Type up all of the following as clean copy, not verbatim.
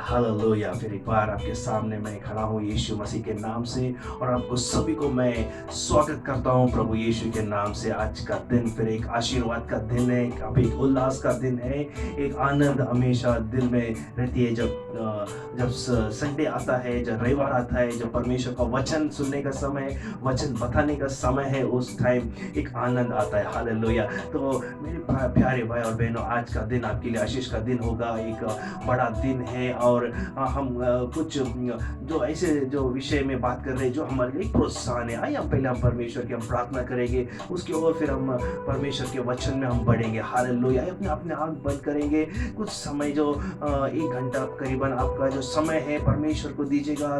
Hallelujah. फिर एक बार आपके सामने मैं खड़ा हूँ यीशु मसीह के नाम से, और आपको सभी को मैं स्वागत करता हूँ प्रभु यीशु के नाम से। आज का दिन फिर एक आशीर्वाद का दिन है, अब एक उल्लास का दिन है। एक आनंद हमेशा दिल में रहती है जब संडे आता है, जब रविवार आता है, जब परमेश्वर का वचन सुनने का समय, वचन बताने का समय है, उस टाइम एक आनंद आता है। हालेलुया। तो मेरे प्यारे भाई और बहनों, आज का दिन आपके लिए आशीष का दिन होगा, एक बड़ा दिन है। और हम कुछ जो ऐसे जो विषय में बात कर रहे हैं जो हमारे लिए प्रोत्साहन है। आइए हम पहले हम परमेश्वर की हम प्रार्थना करेंगे, उसके और फिर हम परमेश्वर के वचन में हम बढ़ेंगे। हालेलुया। अपने अपने आँख बंद करेंगे, कुछ समय जो 1 घंटा करीबन आपका जो समय है परमेश्वर को दीजिएगा।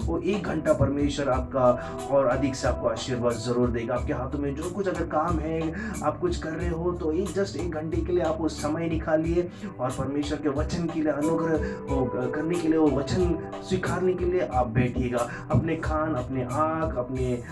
वो 1 घंटा परमेश्वर आपका और अधिक से आपको आशीर्वाद जरूर देगा। आपके हाथों में जो कुछ अगर काम है, आप कुछ कर रहे हो, तो जस्ट 1 घंटे के लिए आप वो समय निकालिए और परमेश्वर के वचन के लिए अनुग्रह करने के लिए, वो वचन स्वीकारने के लिए आप बैठिएगा। अपने कान, अपने आँख, अपने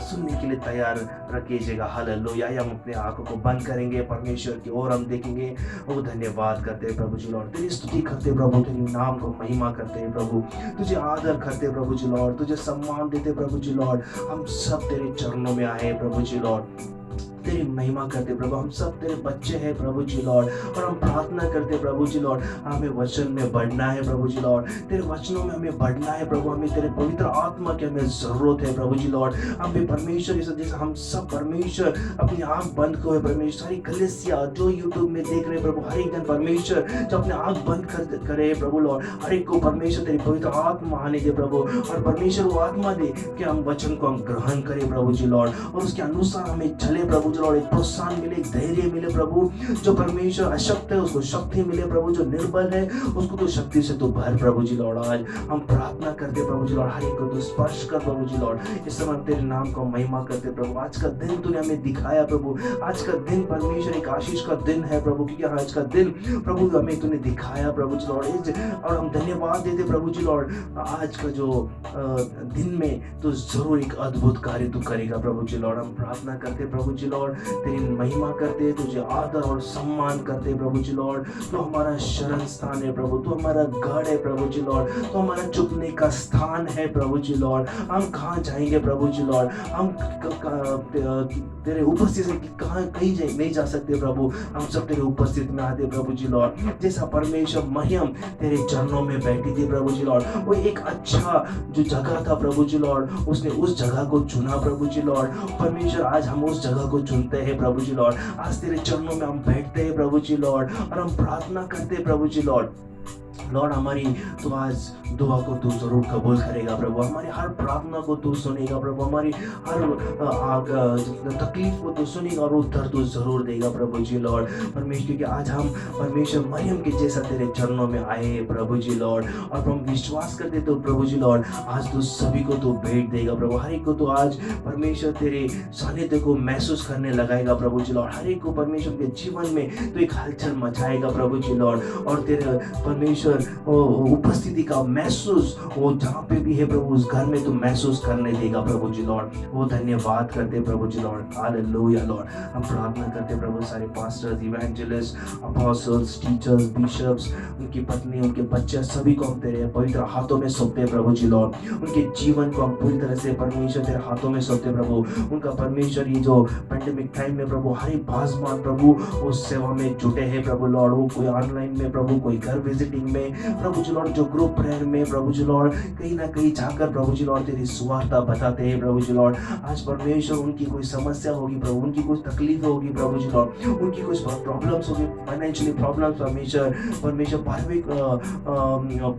सुनने के लिए तैयार रखिएगा। हालेलुया। हम अपने आँखों को बंद करेंगे, परमेश्वर की ओर हम देखेंगे। वो धन्यवाद करते हैं प्रभु जी लॉर्ड, तेरी स्तुति करते प्रभु, तेरी नाम को महिमा करते हैं प्रभु, तुझे आदर करते प्रभु जी लॉर्ड, तुझे सम्मान देते प्रभु जी लॉर्ड। हम सब तेरे चरणों में आए प्रभु जी लॉर्ड, तेरी महिमा करते प्रभु। हम सब तेरे बच्चे हैं प्रभु जी लॉर्ड, और हम प्रार्थना करते प्रभु जी लॉर्ड, हमें वचन में बढ़ना है प्रभु जी लॉर्ड, तेरे वचनों में हमें बढ़ना है प्रभु। हमें तेरे पवित्र आत्मा की हमें जरूरत है प्रभु जी लॉर्ड। हमें परमेश्वर जैसे हम सब परमेश्वर अपनी आंख बंद करो परमेश्वर, सारी कलीसिया जो यूट्यूब में देख रहे प्रभु, हर एक जन परमेश्वर जो अपने आंख बंद करे प्रभु लॉर्ड, हर एक को परमेश्वर तेरी पवित्र आत्मा आने दे प्रभु, और परमेश्वर वो आत्मा दे कि हम वचन को हम ग्रहण करें प्रभु जी लॉर्ड, और उसके अनुसार हमें चले प्रभु लॉर्ड। एक प्रोत्साहन मिले, एक धैर्य मिले प्रभु। जो परमेश्वर अशक्त है उसको शक्ति मिले प्रभु, जो निर्बल है उसको तो शक्ति से तो भर प्रभु जी लॉर्ड। आज हम प्रार्थना करते प्रभु जी लॉर्ड, हर एक को तो स्पर्श कर प्रभु जी लॉर्ड। इस समय तेरे नाम को महिमा करते प्रभु। आज का दिन तूने हमें दिखाया प्रभु, आज का दिन परमेश्वर एक आशीष का दिन है प्रभु, क्योंकि आज का दिन प्रभु हमें तूने दिखाया प्रभु जी लॉर्ड, और हम धन्यवाद देते प्रभु जी लॉर्ड। आज का जो दिन में तो जरूर एक अद्भुत कार्य तू करेगा प्रभु जी लॉर्ड। हम प्रार्थना करते प्रभु जी लॉर्ड, तेरी महिमा करते, तुझे आदर और सम्मान करते प्रभु जी लॉर्ड। तो हमारा शरण स्थान है प्रभु, तो हमारा गढ़ है प्रभु जी लॉर्ड, तो हमारा चुपने का स्थान है प्रभु जी लॉर्ड। हम कहाँ जाएंगे प्रभु जी लॉर्ड, हम तेरे उपस्थित से कहाँ कहीं नहीं जा सकते प्रभु। हम सब तेरे उपस्थित में आते प्रभु जी लॉर्ड। जैसा परमेश्वर महिम तेरे चरणों में बैठी थी प्रभु जी लॉर्ड, वो एक अच्छा जो जगह था प्रभु जी लॉर्ड, उसने उस जगह को चुना प्रभु जी लॉर्ड। परमेश्वर आज हम उस जगह को चुनते हैं प्रभु जी लॉर्ड। आज तेरे चरणों में हम बैठते हैं प्रभु जी लॉर्ड, और हम प्रार्थना करते हैं प्रभु जी लॉर्ड। लॉर्ड हमारी तो आज दुआ को तू जरूर कबूल करेगा प्रभु, हमारी हर प्रार्थना को तू सुनेगा प्रभु, हमारी हर तकलीफ को तू सुनेगा और उत्तर तू जरूर देगा प्रभु जी लॉर्ड। परमेश्वर कि आज हम परमेश्वर मरियम के जैसा तेरे चरणों में आए प्रभु जी लॉर्ड, और हम विश्वास करते तो प्रभु जी लॉर्ड आज तू सभी को तू भेंट देगा प्रभु। हर एक को तो आज परमेश्वर तेरे सानिध्य को महसूस करने लगाएगा प्रभु जी लॉर्ड। हर एक को परमेश्वर के जीवन में तो एक हलचल मचाएगा प्रभु जी लॉर्ड, और तेरे परमेश्वर उपस्थिति का महसूस वो जहाँ पे भी है प्रभु उस घर में तो महसूस करने देगा प्रभु जी लॉर्ड। वो धन्यवाद करते प्रभु जी लॉर्ड। Hallelujah lord. हम प्रार्थना करते प्रभु सारे pastors, evangelist, apostles, teachers, bishops, उनकी पत्नी, उनके बच्चे सभी को हम तेरे पवित्र हाथों में सौंपते प्रभु जी लॉर्ड। उनके जीवन को हम पूरी तरह से परमेश्वर तेरे हाथों में सौंपते प्रभु। उनका परमेश्वर ये जो पैंडेमिक टाइम में प्रभु हर एक भासमान प्रभु उस सेवा में जुटे हैं प्रभु लॉर्ड। वो कोई ऑनलाइन में प्रभु, कोई घर विजिटिंग में प्रभु जी लॉर्ड, जो ग्रुप प्रेयर में प्रभु जी लॉर्ड कहीं ना कहीं जाकर प्रभु जी लॉर्ड तेरी सुवार्ता बताते हैं प्रभु जी लॉर्ड। आज परमेश्वर उनकी कोई समस्या होगी प्रभु, उनकी कुछ तकलीफ होगी प्रभु जी लॉर्ड, उनकी कुछ प्रॉब्लम्स होगी, फाइनेंशियली प्रॉब्लम्स परमेश्वर पारिवारिक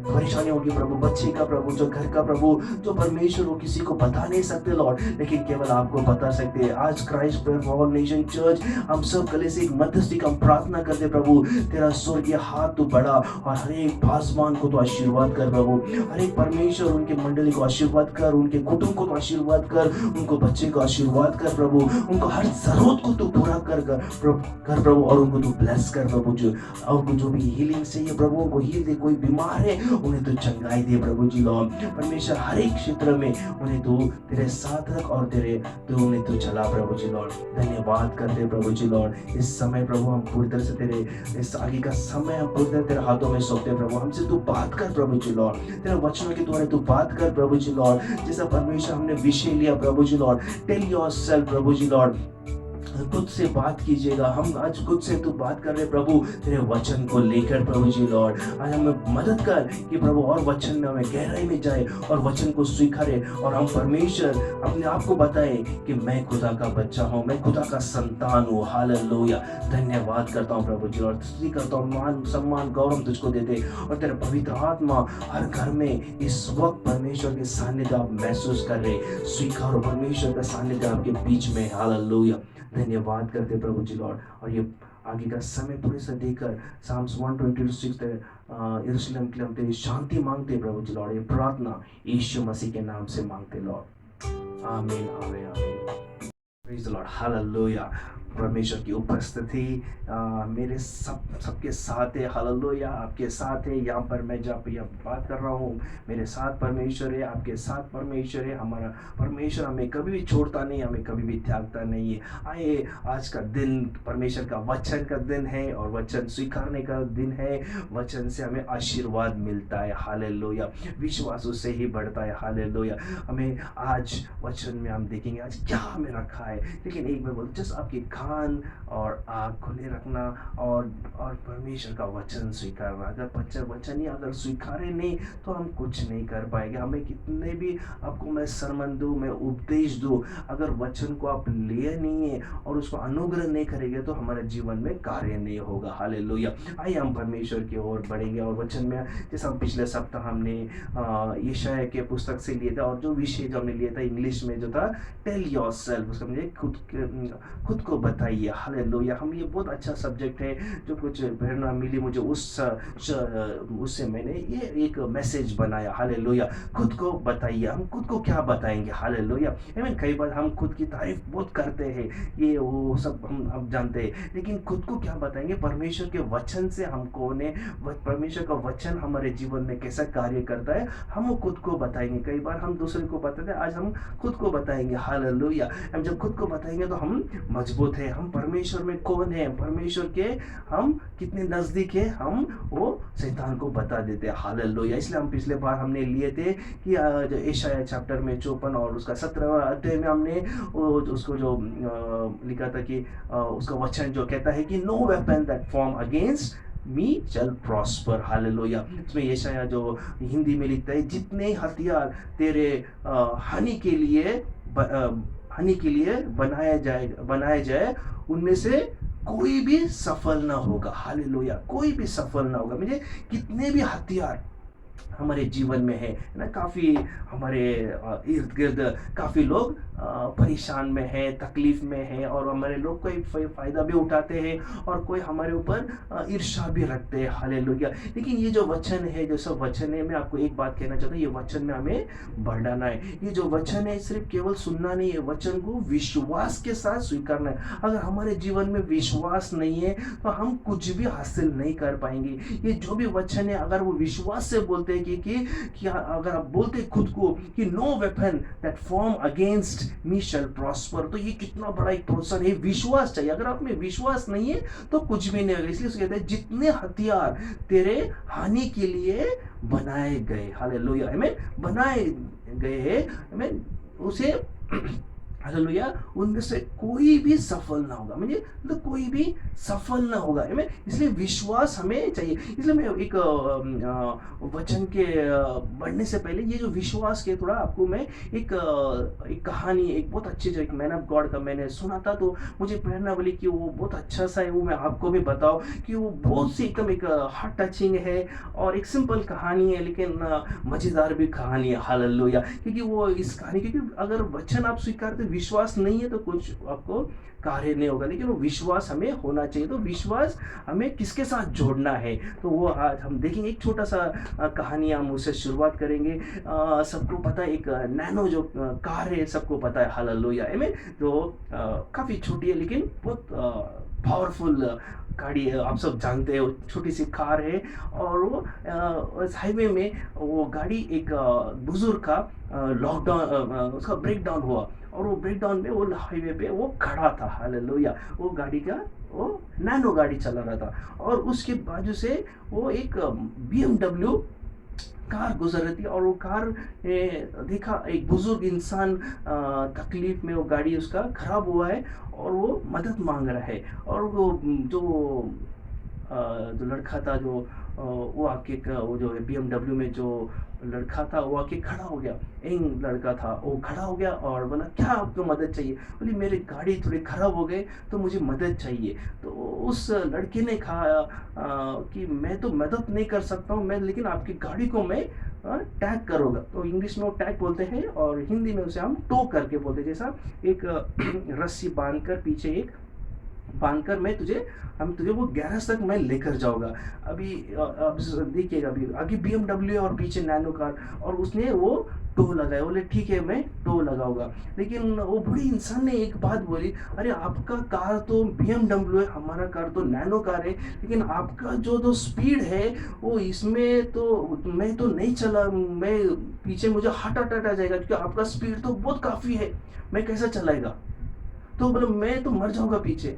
परेशानी होगी प्रभु, बच्चे का प्रभु, जो घर का प्रभु, जो परमेश्वर वो किसी को बता नहीं सकते लॉर्ड, लेकिन केवल आपको बता सकते हैं। आज Christ prayer for all nation church हम सब कले से एक मध्यस्थी का प्रार्थना करते प्रभु, तेरा स्वर्गीय हाथ तो बड़ा और हर एक भासमान को तो आशीर्वाद कर प्रभु। हर एक परमेश्वर उनके मंडली को आशीर्वाद कर, उनके कुटुंब को तो आशीर्वाद कर, उनको बच्चे को आशीर्वाद कर प्रभु, उनको हर जरूरत को तो पूरा कर प्रभु, और उनको तो ब्लेस कर प्रभु जी, और जो भी हीलिंग चाहिए प्रभु को हील दे, कोई बीमार है उन्हें तो चंगाई दे प्रभु जी लॉर्ड। परमेश्वर हर एक क्षेत्र में उन्हें तो तेरे साथ रख और तेरे तो उन्हें तो चला प्रभु जी लॉर्ड। धन्यवाद करते प्रभु जी लॉर्ड। इस समय प्रभु हम पूरी तरह से तेरे इस आगे का समय हम पूरी तरह तेरे हाथों में सौंपते प्रभु। हमसे तू बात कर प्रभु जी लॉर्ड, तेरे वचनों के द्वारा तू बात कर प्रभु जी लॉर्ड। जैसा परमेश्वर हमने विषय लिया प्रभु जी लॉर्ड, टेल योरसेल्फ प्रभु जी लॉर्ड, खुद से बात कीजिएगा। हम आज खुद से तू बात कर रहे प्रभु तेरे वचन को लेकर प्रभु जी लॉर्ड। आज हमें मदद कर कि प्रभु और वचन में हमें गहराई में जाए और वचन को स्वीकारे और हम परमेश्वर अपने आप को बताए कि मैं खुदा का बच्चा हूँ, मैं खुदा का संतान हूँ। हालेलुया। धन्यवाद करता हूँ प्रभु जी लॉर्ड, स्तुति करता हूँ, मान सम्मान गौरव तुझको देते और तेरे पवित्र आत्मा हर घर में इस वक्त परमेश्वर के सानिध्य आप महसूस कर रहे। स्वीकारो परमेश्वर का सानिध्य आपके बीच में। हालेलुया। धन्यवाद करते प्रभु जी लॉर्ड। और ये आगे का समय पूरे से देकर साम्स 126 यरूशलेम के लिए हम तेरी शांति मांगते प्रभु जी लॉर्ड। ये प्रार्थना यीशु मसीह के नाम से मांगते लॉर्ड। आमीन आमीन आमीन। Praise the Lord. हालेलुया। परमेश्वर की उपस्थिति मेरे सबके साथ है। हालेलुया। आपके साथ है। यहाँ पर मैं जब यह बात कर रहा हूँ, मेरे साथ परमेश्वर है, आपके साथ परमेश्वर है। हमारा परमेश्वर हमें कभी भी छोड़ता नहीं, हमें कभी भी त्यागता नहीं है। आइए, आज का दिन परमेश्वर का वचन का दिन है और वचन स्वीकारने का दिन है। वचन से हमें आशीर्वाद मिलता है। हालेलुया। विश्वास उससे ही बढ़ता है। हालेलुया। हमें आज वचन में हम देखेंगे आज क्या हमें रखा है। लेकिन एक बार बोल, जस्ट आपके कान और आँख खुले रखना और परमेश्वर का वचन स्वीकारना। अगर वचन ही अगर स्वीकारे नहीं तो हम कुछ नहीं कर पाएंगे। हमें कितने भी आपको मैं सरमन दूँ, मैं उपदेश दूँ, अगर वचन को आप लिए नहीं है और उसको अनुग्रह नहीं करेंगे तो हमारे जीवन में कार्य नहीं होगा। हालेलुया। आइए हम परमेश्वर की ओर बढ़ेंगे और वचन में जैसे हम पिछले सप्ताह हमने यशायाह के पुस्तक से लिए था और जो विषय जो हमने लिया था इंग्लिश में जो था टेल योरसेल्फ, उसका मुझे खुद को बताइए। हालेलुया। हम ये बहुत अच्छा सब्जेक्ट है जो कुछ प्रेरणा मिली मुझे उससे मैंने ये एक मैसेज बनाया। हालेलुया। खुद को बताइए। हम खुद को क्या बताएंगे। हालेलुया। आमीन। कई बार हम खुद की तारीफ बहुत करते हैं, ये वो सब हम जानते हैं, लेकिन खुद को क्या बताएंगे। परमेश्वर के वचन से हमको ने परमेश्वर का वचन हमारे जीवन में कैसा कार्य करता है हम खुद को बताएंगे। कई बार हम दूसरे को बताते हैं, आज हम खुद को बताएंगे। हालेलुया। हम जब खुद को बताएंगे तो हम मजबूत है। हम परमेश्वर में कौन है, परमेश्वर के हम कितने नजदीक है, हम वो शैतान को बता देते हैं। हालेलुया। इसलिए हम पिछले बार हमने लिए थे कि जो यशायाह चैप्टर में 54 और उसका 17वां अध्याय में हमने उसको जो लिखा था कि उसका वचन जो कहता है कि no weapon that form against me shall prosper. Hallelujah. इसमें यशायाह जो हिंदी में लिखता है, जितने हथियार तेरे हानि के लिए बनाया जाए उनमें से कोई भी सफल ना होगा। हालेलुया। कोई भी सफल ना होगा। मुझे कितने भी हथियार हमारे जीवन में है ना, काफ़ी हमारे इर्द गिर्द काफ़ी लोग परेशान में है, तकलीफ में है और हमारे लोग कोई फ़ायदा भी उठाते हैं और कोई हमारे ऊपर ईर्ष्या भी रखते हैं। हालेलुया। लेकिन ये जो वचन है, जो सब वचन है, मैं आपको एक बात कहना चाहता हूँ, ये वचन में हमें बढ़ाना है। ये जो वचन है सिर्फ केवल सुनना नहीं है, वचन को विश्वास के साथ स्वीकारना है। अगर हमारे जीवन में विश्वास नहीं है तो हम कुछ भी हासिल नहीं कर पाएंगे। ये जो भी वचन है अगर वो विश्वास से बोलते हैं कि अगर आप बोलते खुद को कि no weapon that form against me shall prosper, तो ये कितना बड़ा एक प्रोत्साहन है। विश्वास चाहिए। अगर आप में विश्वास नहीं है तो कुछ भी नहीं होगा। इसलिए कहते हैं जितने हथियार तेरे हानि के लिए बनाए गए, हालेलुया, आमीन, बनाए गए हैं, आमीन, उसे हालेलुया, उनमें से कोई भी सफल ना होगा। मुझे मतलब कोई भी सफल ना होगा। इसलिए विश्वास हमें चाहिए। इसलिए मैं एक वचन के बढ़ने से पहले ये जो विश्वास के थोड़ा आपको मैं एक कहानी, एक बहुत अच्छी जो एक मैन ऑफ गॉड का मैंने सुना था तो मुझे प्रेरणा मिली कि वो बहुत अच्छा सा है, वो मैं आपको भी बताऊं कि वो बहुत सी एकदम एक हार्ट टचिंग है और एक सिंपल कहानी है लेकिन मज़ेदार भी कहानी है। हालेलुया। क्योंकि वो इस कहानी, क्योंकि अगर वचन आप स्वीकारते विश्वास नहीं है तो कुछ आपको कार्य नहीं होगा, लेकिन वो विश्वास हमें होना चाहिए। तो विश्वास हमें किसके साथ जोड़ना है तो वो आज हम देखेंगे। एक छोटा सा कहानी हम उससे शुरुआत करेंगे। सबको पता है एक नैनो जो कार है, सबको पता है। हालेलुया। आमीन। तो काफ़ी छोटी है लेकिन बहुत पावरफुल गाड़ी है, आप सब जानते हैं, वो छोटी सी कार है। और वो उस हाईवे में वो गाड़ी एक बुजुर्ग का लॉकडाउन उसका ब्रेक डाउन हुआ, और वो ब्रेक डाउन में वो हाईवे पे वो खड़ा था। हालेलुया। वो गाड़ी का वो नैनो गाड़ी चला रहा था, और उसके बाजू से वो एक BMW कार गुजर रही थी, और वो कार देखा एक बुजुर्ग इंसान तकलीफ में, वो गाड़ी उसका खराब हुआ है और वो मदद मांग रहा है। और वो जो जो लड़का था, जो वो आके वो जो BMW में जो लड़का था वो आके खड़ा हो गया। यंग लड़का था, वो खड़ा हो गया और बोला क्या आपको मदद चाहिए? बोली मेरी गाड़ी थोड़ी खराब हो गई तो मुझे मदद चाहिए। तो उस लड़के ने कहा कि मैं तो मदद नहीं कर सकता हूँ, मैं लेकिन आपकी गाड़ी को मैं टैग करूँगा। तो इंग्लिश में वो टैग बोलते हैं, और हिंदी में उसे हम टो करके बोलते हैं। जैसा एक रस्सी बांध कर, पीछे एक बांध कर मैं तुझे हम तुझे वो गैरेज तक मैं लेकर जाऊंगा। अभी अब देखिएगा, अभी आगे BMW है और पीछे नैनो कार, और उसने वो टो लगाया। बोले ठीक है मैं टो लगाऊंगा। लेकिन वो बूढ़े इंसान ने एक बात बोली, अरे आपका कार तो BMW है, हमारा कार तो नैनो कार है, लेकिन आपका जो जो स्पीड है वो इसमें तो मैं तो नहीं चला, मैं पीछे मुझे हार्ट अटैक आ जाएगा, क्योंकि आपका स्पीड तो बहुत काफ़ी है, मैं कैसा चलाएगा? तो बोले मैं तो मर जाऊंगा पीछे।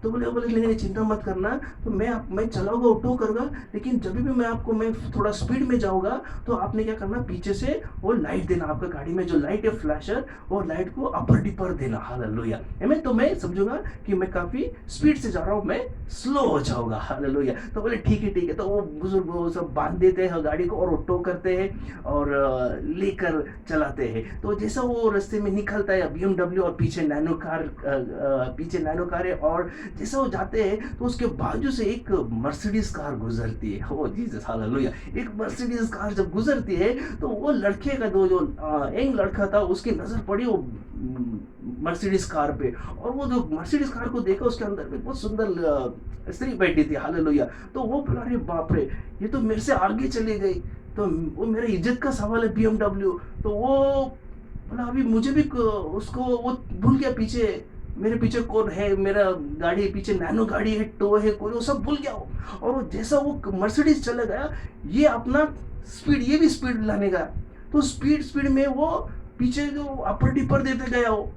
तो बोले बोले लेकिन चिंता मत करना, तो मैं चलाऊंगा, ऑटो करूंगा, लेकिन जब भी मैं थोड़ा स्पीड में जाऊंगा तो आपने क्या करना, पीछे से वो लाइट देना, आपका गाड़ी में जो लाइट है फ्लैशर, वो लाइट को अपर डिपर देना। हालेलुया। आमीन। तो मैं समझूंगा कि मैं काफी स्पीड से जा रहा हूँ, मैं स्लो हो जाऊंगा। हालेलुया। तो बोले ठीक है ठीक है। तो वो बुजुर्ग वो सब बांध देते हैं गाड़ी को, और ऑटो करते हैं और लेकर चलाते हैं। तो जैसा वो रास्ते में निकलता है BMW, और पीछे नैनो कार है, और जैसे वो जाते हैं तो उसके बाजू से एक मर्सिडीज कार गुजरती है। ओ जीसस हालेलुया। एक मर्सिडीज कार जब गुजरती है तो वो लड़के का जो यंग लड़का था, उसकी नजर पड़ी वो मर्सिडीज कार पे, और वो जो मर्सिडीज कार को देखा, उसके अंदर में बहुत सुंदर स्त्री बैठी थी। हालेलुया। तो वो बोला अरे बाप रे, ये तो मेरे से आगे चली गई, तो वो मेरा इज्जत का सवाल है BMW। तो वो बोला अभी मुझे भी उसको वो भूल गया, पीछे मेरे पीछे कौन है, मेरा गाड़ी पीछे नैनो गाड़ी है, टो है कोई, वो सब भूल गया वो। और वो जैसा वो मर्सिडीज चला गया, ये अपना स्पीड, ये भी स्पीड लाने गया। तो स्पीड में वो पीछे जो अपर डिपर देते गया, वो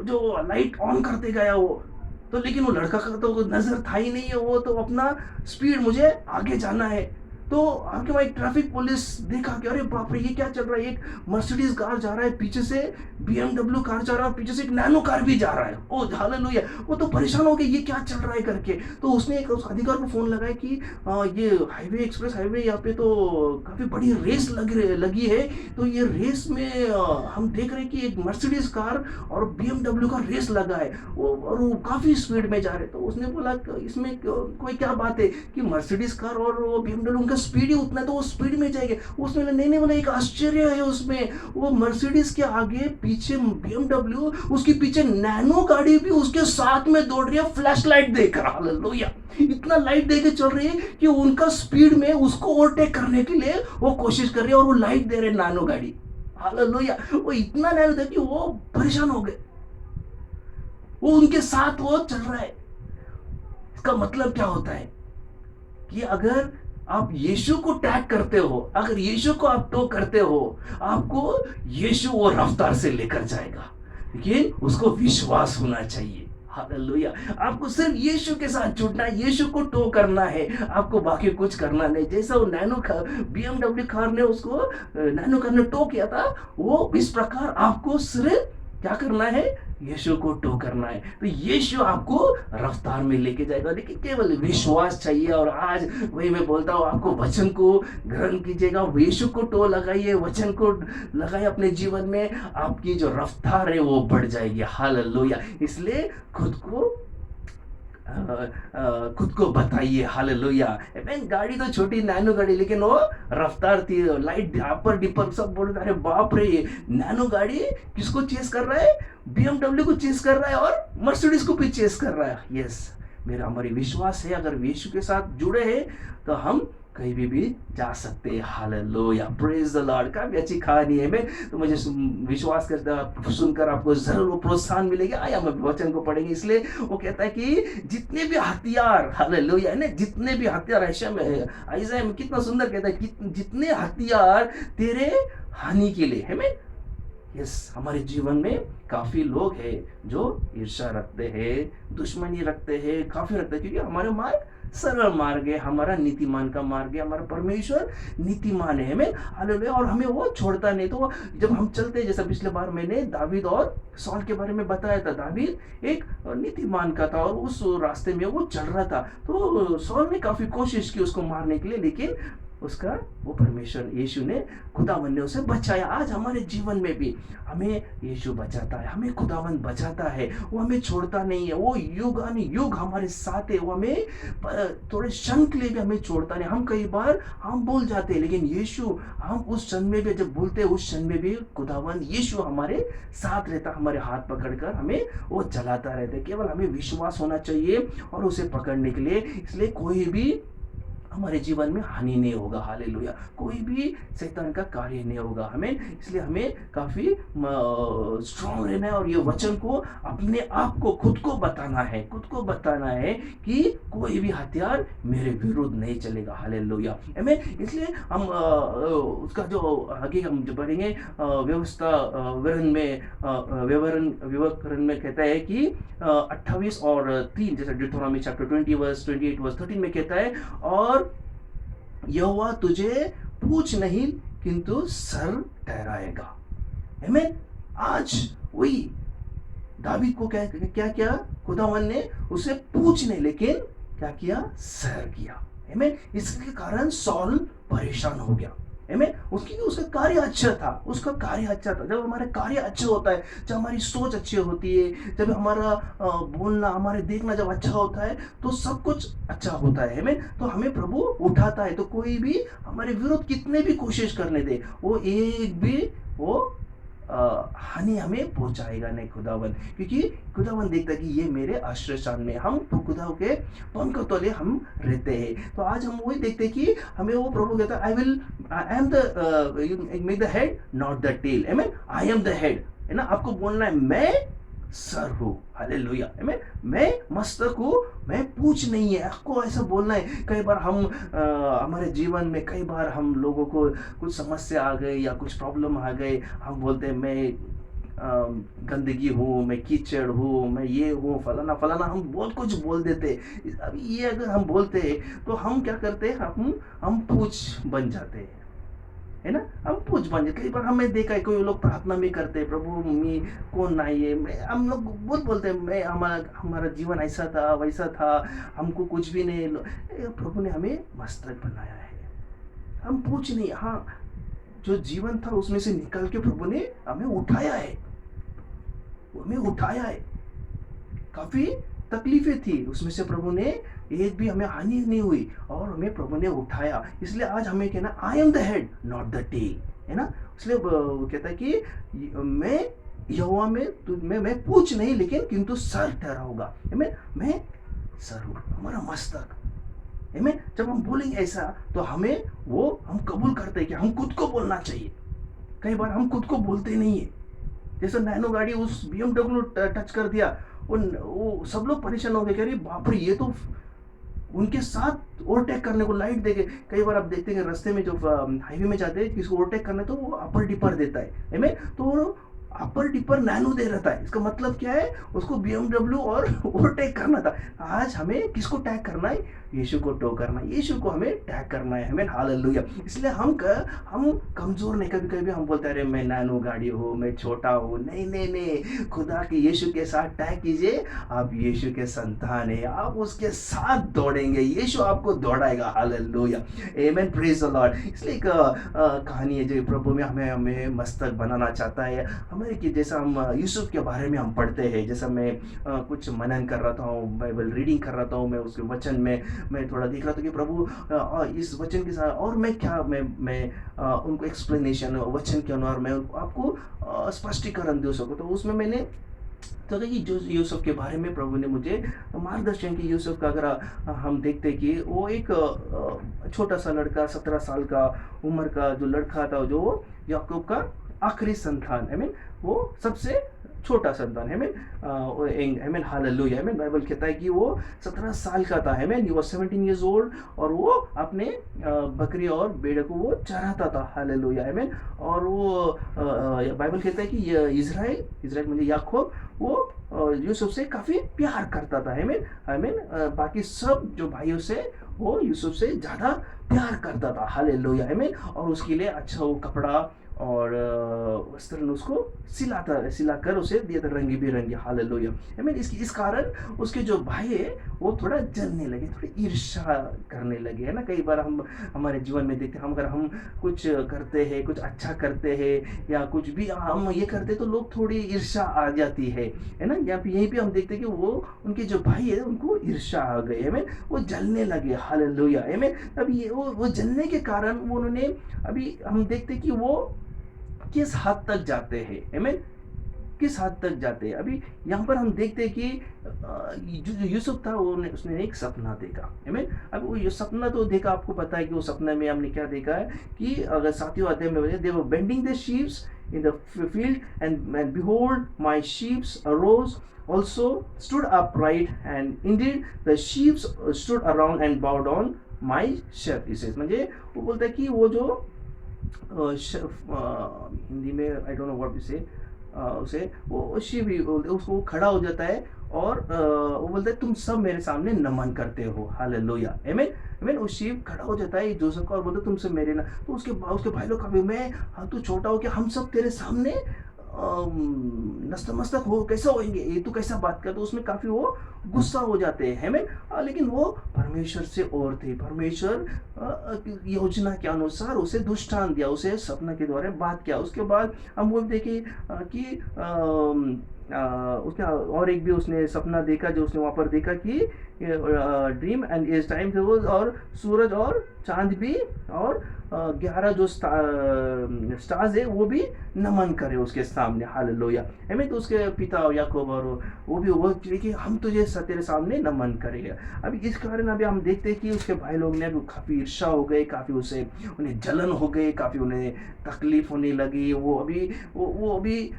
जो लाइट ऑन करते गया वो। तो लेकिन वो लड़का का तो नजर था ही नहीं है, वो तो अपना स्पीड, मुझे आगे जाना है। तो आगे वहाँ एक ट्रैफिक पुलिस देखा कि अरे बाप रे ये क्या चल रहा है, एक मर्सिडीज कार जा रहा है, पीछे से BMW कार जा रहा है, पीछे से एक नैनो कार भी जा रहा है। ओ हालेलुया। वो तो परेशान हो गया, ये क्या चल रहा है करके। तो उसने एक उस अधिकार को फोन लगाया कि ये हाईवे, एक्सप्रेस हाईवे, यहाँ पे तो काफी बड़ी रेस लगी है। तो ये रेस में हम देख रहे हैं कि एक मर्सिडीज कार और BMW का रेस लगा है, और वो काफी स्पीड में जा रहे। तो उसने बोला इसमें कोई क्या बात है कि मर्सिडीज कार और वो BMW, उनका स्पीड ही उतना है, तो वो स्पीड में जाएंगे। उसने नहीं बोला, एक आश्चर्य है उसमें, वो मर्सिडीज के आगे पीछे BMW, उसके पीछे नैनो गाड़ी भी उसके साथ में दौड़ रही है, फ्लैश लाइट देकर। हालेलुया। इतना लाइट देकर चल रही है कि उनका स्पीड में उसको ओवरटेक करने के लिए वो कोशिश कर रही है, और वो लाइट दे रहे नैनो गाड़ी। हालेलुया। वो इतना नैनो था कि वो परेशान हो गए, वो उनके साथ वो चल रहा है। इसका मतलब क्या होता है कि अगर आप यीशु को टैग करते हो, अगर यीशु को आप टो करते हो, आपको यीशु वो रफ्तार से लेकर जाएगा, लेकिन उसको विश्वास होना चाहिए। हालेलुया। आपको सिर्फ यीशु के साथ जुड़ना है, यीशु को टो करना है, आपको बाकी कुछ करना नहीं। जैसा वो BMW कार ने उसको नैनो कार ने टो किया था, वो इस प्रकार आपको सिर्फ क्या करना है, यीशु को टो करना है। तो यीशु आपको रफ्तार में लेके जाएगा, लेकिन केवल विश्वास चाहिए। और आज वही मैं बोलता हूँ, आपको वचन को ग्रहण कीजिएगा, यीशु को टो लगाइए, वचन को लगाइए अपने जीवन में, आपकी जो रफ्तार है वो बढ़ जाएगी। हालेलुया। इसलिए खुद को बताइए। हालेलुया। गाड़ी तो छोटी नैनो गाड़ी, लेकिन वो रफ्तार थी, लाइट अपर डिपर सब बोल रहे, अरे बाप रे ये नैनो गाड़ी किसको चेस कर रहा है, BMW को चेस कर रहा है, और मर्सिडीज को भी चेस कर रहा है। यस, मेरा हमारी विश्वास है, अगर यीशु के साथ जुड़े हैं तो हम कहीं भी जा सकते हैं। Hallelujah, praise the Lord. काफी अच्छी कहानी है। मैं तो मुझे विश्वास करता सुनकर आपको जरूर वो प्रोत्साहन मिलेगा। आइए हम वचन को पढ़ेंगे। इसलिए वो कहता है कि जितने भी हथियार, हालेलुया, ना जितने भी हथियार, ऐसा में ऐसा में कितना सुंदर कहता है कि जितने हथियार तेरे हानि के लिए है। मैं यस, हमारे जीवन में काफी लोग हैं जो ईर्ष्या रखते हैं, दुश्मनी रखते हैं, काफी रखते हैं, क्योंकि हमारे मार्ग सरल मार्ग है, हमारा नीतिमान का मार्ग है, हमारा परमेश्वर नीतिमान है। हमें हालेलुया, और हमें वो छोड़ता नहीं। तो जब हम चलते, जैसा पिछले बार मैंने दावीद और सॉल के बारे में बताया था, दावीद एक नीतिमान का था और उस रास्ते में वो चल रहा था। तो सॉल ने काफी कोशिश की उसको मारने के लिए, लेकिन उसका वो परमेश्वर यीशु ने, खुदावन ने उसे बचाया। आज हमारे जीवन में भी हमें यीशु बचाता है, हमें खुदावन बचाता है, वो हमें छोड़ता नहीं है। वो युग आने युग हमारे साथ है, वो हमें थोड़े क्षण के लिए भी हमें छोड़ता नहीं। हम कई बार हम भूल जाते हैं, लेकिन यीशु, हम उस क्षण में भी जब भूलते हैं, उस क्षण में भी खुदावन यीशु हमारे साथ रहता, हमारे हाथ पकड़कर हमें वो चलाता रहता है। केवल हमें विश्वास होना चाहिए और उसे पकड़ने के लिए। इसलिए कोई भी हमारे जीवन में हानि नहीं होगा। हालेलुया, कोई भी शैतान का कार्य नहीं होगा हमें। इसलिए हमें काफी स्ट्रांग रहना है और ये वचन को अपने आप को खुद को बताना है, खुद को बताना है कि कोई भी हथियार मेरे विरुद्ध नहीं चलेगा। हालेलुया, हमें इसलिए हम उसका जो आगे हम जो बढ़ेंगे व्यवस्था विवरण में कहता है कि 28 और 3, जैसे डिटोनॉमी चैप्टर 20 वर्स 28 वर्स 13 में कहता है, और यहोवा तुझे पूछ नहीं किंतु सर ठहराएगा। आमीन। आज वही दावीद को क्या किया, खुदावन ने उसे पूछ नहीं, लेकिन क्या किया, सर किया। आमीन। इसके कारण सॉल परेशान हो गया। उसका कार्य अच्छा था, उसका कार्य अच्छा था। जब हमारे कार्य अच्छा होता है, जब हमारी सोच अच्छी होती है, जब हमारा बोलना, हमारे देखना जब अच्छा होता है, तो सब कुछ अच्छा होता है। हमें तो हमें प्रभु उठाता है। तो कोई भी हमारे विरुद्ध कितने भी कोशिश करने दे, वो एक भी वो हानि हमें पहुंचाएगा नहीं खुदावन, क्योंकि खुदावन देखता है कि ये मेरे आश्रय स्थान में, हम तो खुदा के पंख तले हम रहते हैं। तो आज हम वही देखते हैं कि हमें वो प्रभु कहता है, I am the make the head not the tail. आमीन, आई एम द हेड, है ना। आपको बोलना है मैं सर हूँ। हालेलुया, मैं मस्तक हूँ, मैं पूछ नहीं है। आपको ऐसा बोलना है। कई बार हम हमारे जीवन में कई बार हम लोगों को कुछ समस्या आ गई या कुछ प्रॉब्लम आ गई, हम बोलते हैं मैं गंदगी हूँ, मैं कीचड़ हूँ, मैं ये हूँ, फलाना फलाना, हम बहुत कुछ बोल देते। अब ये अगर हम बोलते हैं तो हम क्या करते हैं, हम पूछ बन जाते हैं, है ना। हम पूछ बन जाते। कई बार हमें देखा है, कोई लोग प्रार्थना भी करते हैं, प्रभु मैं कौन नहीं है, मैं, हम लोग बहुत बोलते हैं, मैं हमारा जीवन ऐसा था वैसा था, हमको कुछ भी नहीं। प्रभु ने हमें मस्तक बनाया है, हम पूछ नहीं। हाँ, जो जीवन था उसमें से निकल के प्रभु ने हमें उठाया है, हमें उठाया है। काफी तकलीफें थी, उसमें से प्रभु ने एक भी हमें हानि नहीं हुई और हमें प्रभु ने उठाया। इसलिए आज हमें कहना, I am the head not the tail, है ना। इसलिए वो कहता है कि मैं यहोवा में मैं पूछ नहीं, लेकिन किंतु सर ठहराऊंगा। मैं सर हूँ, हमारा मस्तक। जब हम बोलेंगे ऐसा, तो हमें वो हम कबूल करते हैं कि हम खुद को बोलना चाहिए। कई बार हम खुद को बोलते नहीं है। जैसे नैनो गाड़ी उस BMW टच कर दिया, वो सब लोग परेशान हो गए, कह रही बाप रे, ये तो उनके साथ ओवरटेक करने को लाइट देके। कई बार आप देखते हैं रास्ते में जो हाईवे में जाते हैं, किसको ओवरटेक करना है तो वो अपर डिपर देता है, तो अपर डिपर नैनो दे रहता है। इसका मतलब क्या है, उसको BMW और ओवरटेक करना था। आज हमें किसको टैग करना है, यीशु को टो करना है, यीशु को हमें टैग करना है। हमें हालेलुया। इसलिए हम कमजोर नहीं। कभी कभी हम बोलते हैं, अरे मैं नैनो गाड़ी हूँ, मैं छोटा हूँ। नहीं नहीं नहीं, खुदा के यीशु के साथ टैग कीजिए। आप यीशु के संतान है, आप उसके साथ दौड़ेंगे, यीशु आपको दौड़ाएगा। Hallelujah, amen, praise the lord. इसलिए एक कहानी है जो प्रभु में हमें मस्तक बनाना चाहता है हमें, कि जैसा हम यूसुफ के बारे में हम पढ़ते हैं। जैसा मैं कुछ मनन कर रहा था, बाइबल रीडिंग कर रहा था, मैं उसके वचन में मैं थोड़ा देख रहा था कि प्रभु इस वचन के साथ और मैं क्या मैं उनको एक्सप्लेनेशन वचन के अनुसार मैं आपको स्पष्टीकरण दे सकूँ। तो उसमें मैंने तो अगर ये जो यूसुफ के बारे में प्रभु ने मुझे मार्गदर्शन की, यूसुफ का अगर हम देखते कि वो एक छोटा सा लड़का, 17 साल का उम्र का जो लड़का था, जो याकूब का आखिरी संतान, आई मीन वो सबसे छोटा संतान, I mean hallelujah, I mean Bible कहता है कि वो 17 साल का था, I mean he was 17 years old, और वो अपने बकरी और भेड़ को वो चराता था, हालेलुया, आई मीन। और वो बाइबल कहता है कि इज़राइल म्हणजे याकूब वो यूसुफ से काफ़ी प्यार करता था, आई मीन बाकी सब जो भाइयों से वो यूसुफ से ज़्यादा प्यार करता था, हालेलुया, आई मीन। और उसके लिए अच्छा वो कपड़ा और वस्त्र उसको सिलाकर उसे दिया था, रंगी बिरंगी, हालेलुया, आई मीन। इस कारण उसके जो भाई है वो थोड़ा जलने लगे, थोड़ी ईर्ष्या करने लगे, है ना। कई बार हम हमारे जीवन में देखते हैं, हम अगर हम कुछ करते हैं, कुछ अच्छा करते हैं या कुछ भी हम ये करते तो लोग थोड़ी ईर्ष्या आ जाती है ना। यहीं पे हम देखते हैं कि वो उनके जो भाई है उनको ईर्ष्या आ गई, है, वो जलने लगे, हालेलुया, है। अब ये वो जलने के कारण उन्होंने, अभी हम देखते कि वो किस हद तक जाते हैं, आमीन, किस हद तक जाते हैं। अभी यहाँ पर हम देखते हैं कि जो यूसुफ था उसने एक सपना देखा, आमीन। अब वो ये सपना तो देखा, आपको पता है कि वो सपने में हमने क्या देखा है कि अगर 7वें अध्याय में they were bending the sheeps in the field, and behold, my sheep arose also stood upright, and indeed the sheep stood around and bowed on my shepherd. म्हणजे वो बोलता है कि वो जो हिंदी में I don't know what to say, उसे वो शिव बोलते, उसको खड़ा हो जाता है और वो बोलता है तुम सब मेरे सामने नमन करते हो, हालेलुया, आमीन, आमीन। वो शिव खड़ा हो जाता है जोसेफ का और बोलता है तुम सब मेरे ना, तो उसके भाई लोग कभी मैं, हाँ तू छोटा हो कि हम सब तेरे सामने नतमस्तक हो, कैसा होंगे, ये तू कैसा बात कर, तो उसमें काफी वो गुस्सा हो जाते हैं, हमें। लेकिन वो परमेश्वर से और थे, परमेश्वर योजना के अनुसार उसे दृष्टांत दिया, उसे सपना के द्वारा बात किया। उसके बाद हम वो देखें कि उसने और एक भी उसने सपना देखा, जो उसने वहाँ पर देखा कि ड्रीम एंड इस टाइम से वो, और सूरज और चांद भी और 11 जो स्टार्स है वो भी नमन करे उसके सामने, हालेलुया, हमें। तो उसके पिता याकूब और वो भी वो कि हम तुझे तेरे सामने नमन करेंगे। अभी इस कारण अभी हम देखते हैं कि उसके भाई लोग ने अभी काफ़ी ईर्ष्या हो गए, काफ़ी उसे उन्हें जलन हो गई, काफ़ी उन्हें तकलीफ होने लगी। वो अभी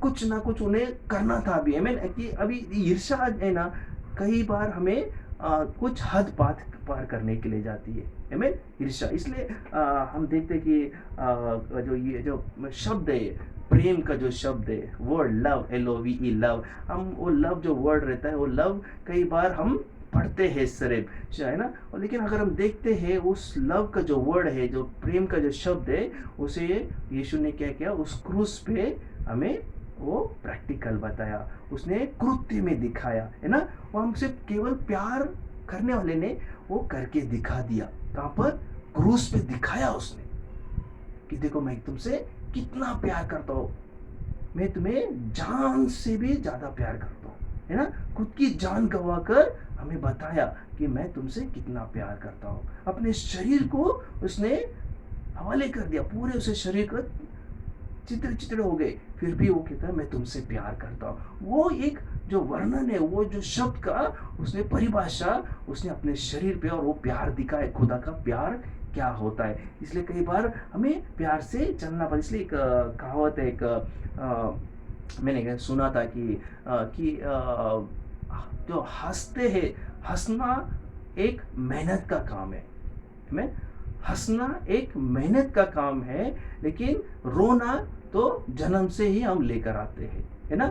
कुछ ना कुछ उन्हें करना था अभी, हमें कि अभी ईर्ष्या है ना, कई बार हमें कुछ हद पार करने के लिए जाती है, हमें ईर्ष्या। इसलिए हम देखते कि ये जो शब्द है, प्रेम का जो शब्द है, वर्ड लव, LOVE लव, हम वो लव जो वर्ड रहता है, वो लव कई बार हम पढ़ते हैं सिर्फ, है ना। और लेकिन अगर हम देखते हैं उस लव का जो वर्ड है, जो प्रेम का जो शब्द है, उसे यीशु ने क्या किया, उस क्रूस पे हमें वो प्रैक्टिकल बताया, उसने कृत्य में दिखाया, है ना। वो हमसे केवल प्यार करने वाले ने वो करके दिखा दिया, कहाँ पर, क्रूस पे दिखाया उसने कि देखो मैं तुमसे कितना प्यार करता हूँ, मैं तुम्हें जान से भी ज्यादा प्यार करता हूँ, है ना। खुद की जान गवा कर हमें बताया कि मैं तुमसे कितना प्यार करता हूँ। अपने शरीर को उसने हवाले कर दिया, पूरे उसे शरीर को चित्र हो गए, फिर भी वो कहता है मैं तुमसे प्यार करता हूँ। वो एक जो वर्णन है, वो जो शब्द का उसने परिभाषा उसने अपने शरीर पे, और वो प्यार दिखाए, खुदा का प्यार क्या होता है। इसलिए कई बार हमें प्यार से चलना पड़ता। इसलिए एक कहावत है, मैंने सुना था कि जो हंसते हैं, हंसना एक मेहनत का काम है, मैं हंसना एक मेहनत का काम है, लेकिन रोना तो जन्म से ही हम लेकर आते हैं, है ना।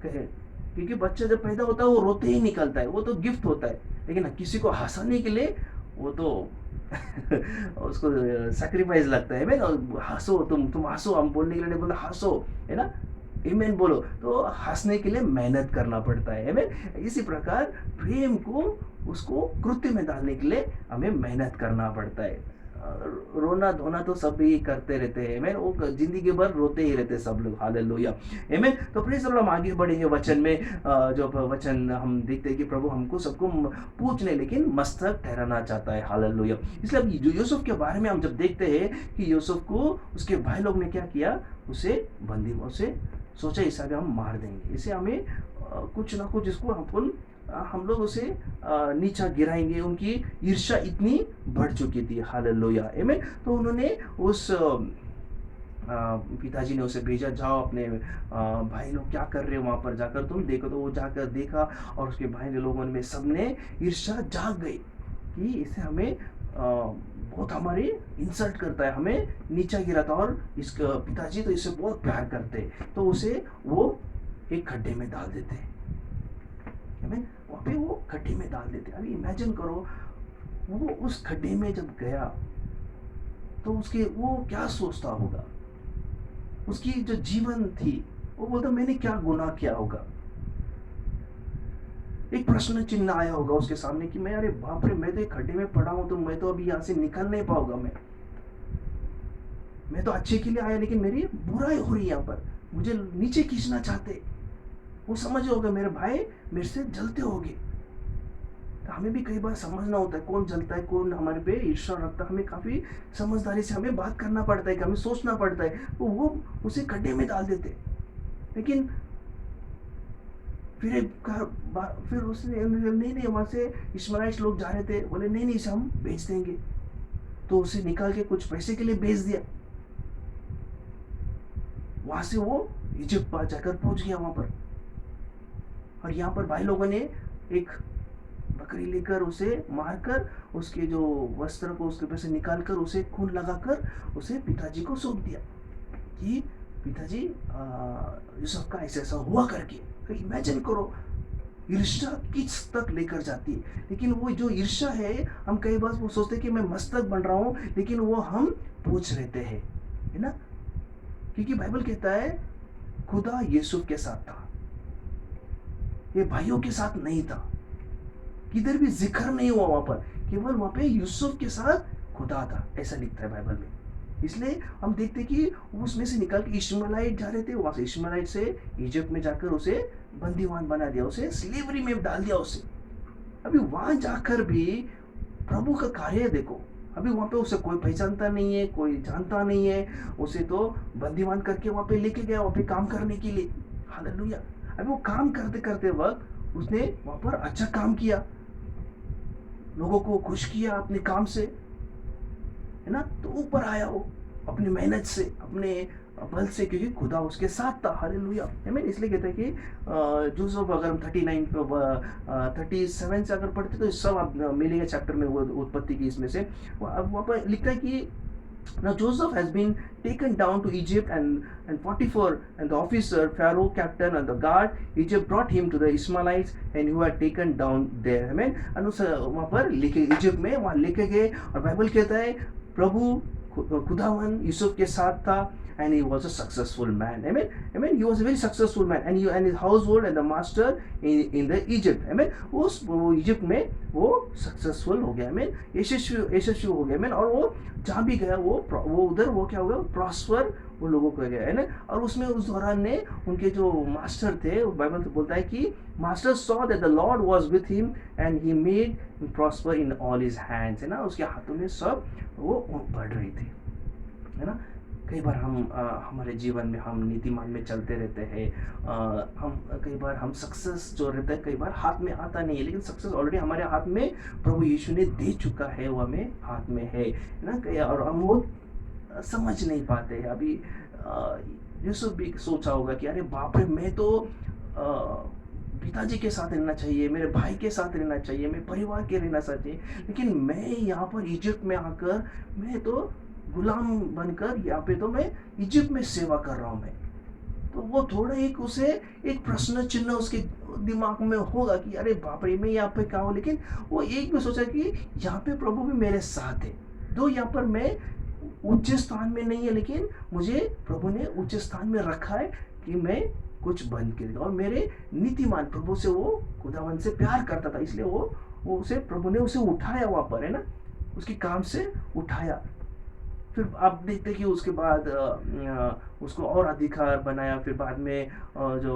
क्योंकि बच्चा जब पैदा होता है वो रोते ही निकलता है, वो तो गिफ्ट होता है। लेकिन किसी को हंसाने के लिए वो तो उसको सैक्रिफाइस लगता है, भाई हंसो, तुम हंसो, हम बोलने के लिए नहीं बोलते, हंसो, है ना, आमीन बोलो। तो हंसने के लिए मेहनत करना पड़ता है, आमीन। इसी प्रकार प्रेम को उसको कृत्य में डालने के लिए हमें मेहनत करना पड़ता है। रोना धोना तो सब ही करते रहते हैं, आमीन। वो जिंदगी भर रोते ही रहते सब लोग, हालेलुया, आमीन। तो प्लीज हम आगे बढ़ेंगे वचन में। जो वचन हम देखते हैं कि प्रभु हमको सबको पूछने लेकिन मस्तक ठहराना चाहता है, हालेलुया। इसलिए अब यूसुफ के बारे में हम जब देखते हैं कि यूसुफ को उसके भाई लोग ने क्या किया, उसे सोचा इसे अभी हम मार देंगे, इसे हमें कुछ ना कुछ इसको हम लोग उसे नीचा गिराएंगे। उनकी ईर्ष्या इतनी बढ़ चुकी थी। हालेलुया, आमीन। तो उन्होंने उस पिताजी ने उसे भेजा, जाओ अपने भाई लोग क्या कर रहे हो वहाँ पर जाकर तुम देखो। तो वो जाकर देखा और उसके भाई लोगों में सबने ईर्ष्या जाग गई कि इसे हमें बहुत हमारी इंसल्ट करता है, हमें नीचा गिराता। और इसका पिताजी तो इसे बहुत प्यार करते, तो उसे वो एक खड्डे में डाल देते, वहाँ पे वो खड्डे में डाल देते। अभी इमेजिन करो, वो उस खड्डे में जब गया तो उसके वो क्या सोचता होगा। उसकी जो जीवन थी, वो बोलता मैंने क्या गुनाह किया होगा। एक प्रश्न चिन्ह आया होगा उसके सामने कि मैं, अरे बाप रे, मैं तो एक खड्डे में पड़ा हूं, तो मैं तो अभी यहाँ से निकल नहीं पाऊंगा। मैं तो अच्छे के लिए आया, लेकिन मेरी बुराई हो रही है यहाँ पर, मुझे नीचे खींचना चाहते। वो समझ होगा मेरे भाई मेरे से जलते होंगे। तो हमें भी कई बार समझना होता है कौन जलता है, कौन हमारे पे ईर्ष्या रखता है। हमें काफी समझदारी से हमें बात करना पड़ता है, कि हमें सोचना पड़ता है। तो वो उसे खड्डे में डाल देते, लेकिन फिर उसने नहीं, वहां से इश्माइलीट लोग जा रहे थे, बोले नहीं इसे हम बेच देंगे। तो उसे निकाल के कुछ पैसे के लिए बेच दिया। वहां से वो इजिप्ट जाकर पहुंच गया वहां पर। और यहाँ पर भाई लोगों ने एक बकरी लेकर उसे मारकर उसके जो वस्त्र को उसके ऊपर से निकाल कर उसे खून लगाकर उसे पिताजी को सौंप दिया कि पिताजी यूसुफ का ऐसा हुआ करके। तो इमेजिन करो, ईर्ष्या किस तक लेकर जाती है। लेकिन वो जो ईर्ष्या है, हम कई बार वो सोचते हैं कि मैं मस्तक बन रहा हूं, लेकिन वो हम पूछ रहते हैं, है ना। क्योंकि बाइबल कहता है खुदा यूसुफ के साथ था, ये भाइयों के साथ नहीं था। किधर भी जिक्र नहीं हुआ वहां पर, केवल वहां पे यूसुफ के साथ खुदा था, ऐसा लिखता है बाइबल में। इसलिए हम देखते कि उसमें से निकल के इश्माइलीट जा रहे थे, वहां से इश्माइलीट से इजिप्ट में जाकर उसे बंदीवान बना दिया, उसे स्लेवरी में डाल दिया उसे। अभी वहां जाकर भी प्रभु का कार्य देखो। अभी वहां पे उसे कोई पहचानता नहीं है, कोई जानता नहीं है। उसे तो बंदीवान करके वहां पे लेके गया, वहां पे काम करने के लिए। हालेलुया। अभी वो काम करते करते वक्त उसने वहां पर अच्छा काम किया, लोगों को खुश किया अपने काम से, है ना। तो ऊपर आया वो अपनी मेहनत से, अपने बल से, क्योंकि खुदा उसके साथ था। हालेलुया, आमीन। इसलिए कहते हैं कि जोसेफ, अगर हम 37 से अगर पढ़ते तो सब आप मिलेगा चैप्टर में, वो उत्पत्ति की इसमें से वहाँ पर लिखता है कि now Joseph has been taken down to Egypt, and Potiphar and the officer, Pharaoh captain and the guard Egypt brought him to the Ishmaelites and who had taken down there. Amen. वहाँ पर लेके Egypt में वहाँ लेके गए। और Bible कहता है प्रभु खुदावन यूसुफ के साथ था, and he was a successful man. Amen. Amen. He was a very successful man, and his household and the master in the Egypt. Amen. उस इजिप्ट में वो सक्सेसफुल हो गया। Amen. यशस्वी हो गया। Amen. और वो जहाँ भी गया वो उधर वो क्या हो गया, प्रॉस्पर वो लोगों को गया, है ना। और उसमें उस दौरान ने उनके जो मास्टर थे, बाइबल तो बोलता है कि master saw that the Lord was with him and he made prosper in all his hands, है ना। उसके हाथों में सब वो बढ़ रही थी, है ना। कई बार हम हमारे जीवन में हम नीतिमान में चलते रहते हैं। हम कई बार हम सक्सेस जो रहता है कई बार हाथ में आता नहीं है, लेकिन सक्सेस ऑलरेडी हमारे हाथ में प्रभु यीशु ने दे चुका है, वो हमें हाथ में है ना। और हम वो समझ नहीं पाते हैं। अभी यूसुफ भी सोचा होगा कि अरे बाप रे, मैं तो पिताजी के साथ रहना चाहिए, मेरे भाई के साथ रहना चाहिए, मैं परिवार के रहना चाहिए, लेकिन मैं यहाँ पर इजिप्ट में आकर मैं तो गुलाम बनकर यहाँ पे तो मैं इजिप्ट में सेवा कर रहा हूँ मैं। तो वो थोड़ा एक उसे एक प्रश्न चिन्ह उसके दिमाग में होगा कि अरे बाप रे, मैं यहाँ पे क्या हूँ। लेकिन वो एक भी सोचा कि यहाँ पे प्रभु भी मेरे साथ है, दो यहाँ पर मैं उच्च स्थान में नहीं है, लेकिन मुझे प्रभु ने उच्च स्थान में रखा है कि मैं कुछ बन के। और मेरे नीतिमान प्रभु से वो खुदावन से प्यार करता था, इसलिए वो उसे प्रभु ने उसे उठाया वहाँ पर, है ना, उसकी काम से उठाया। फिर आप देखते कि उसके बाद उसको और अधिकार बनाया। फिर बाद में जो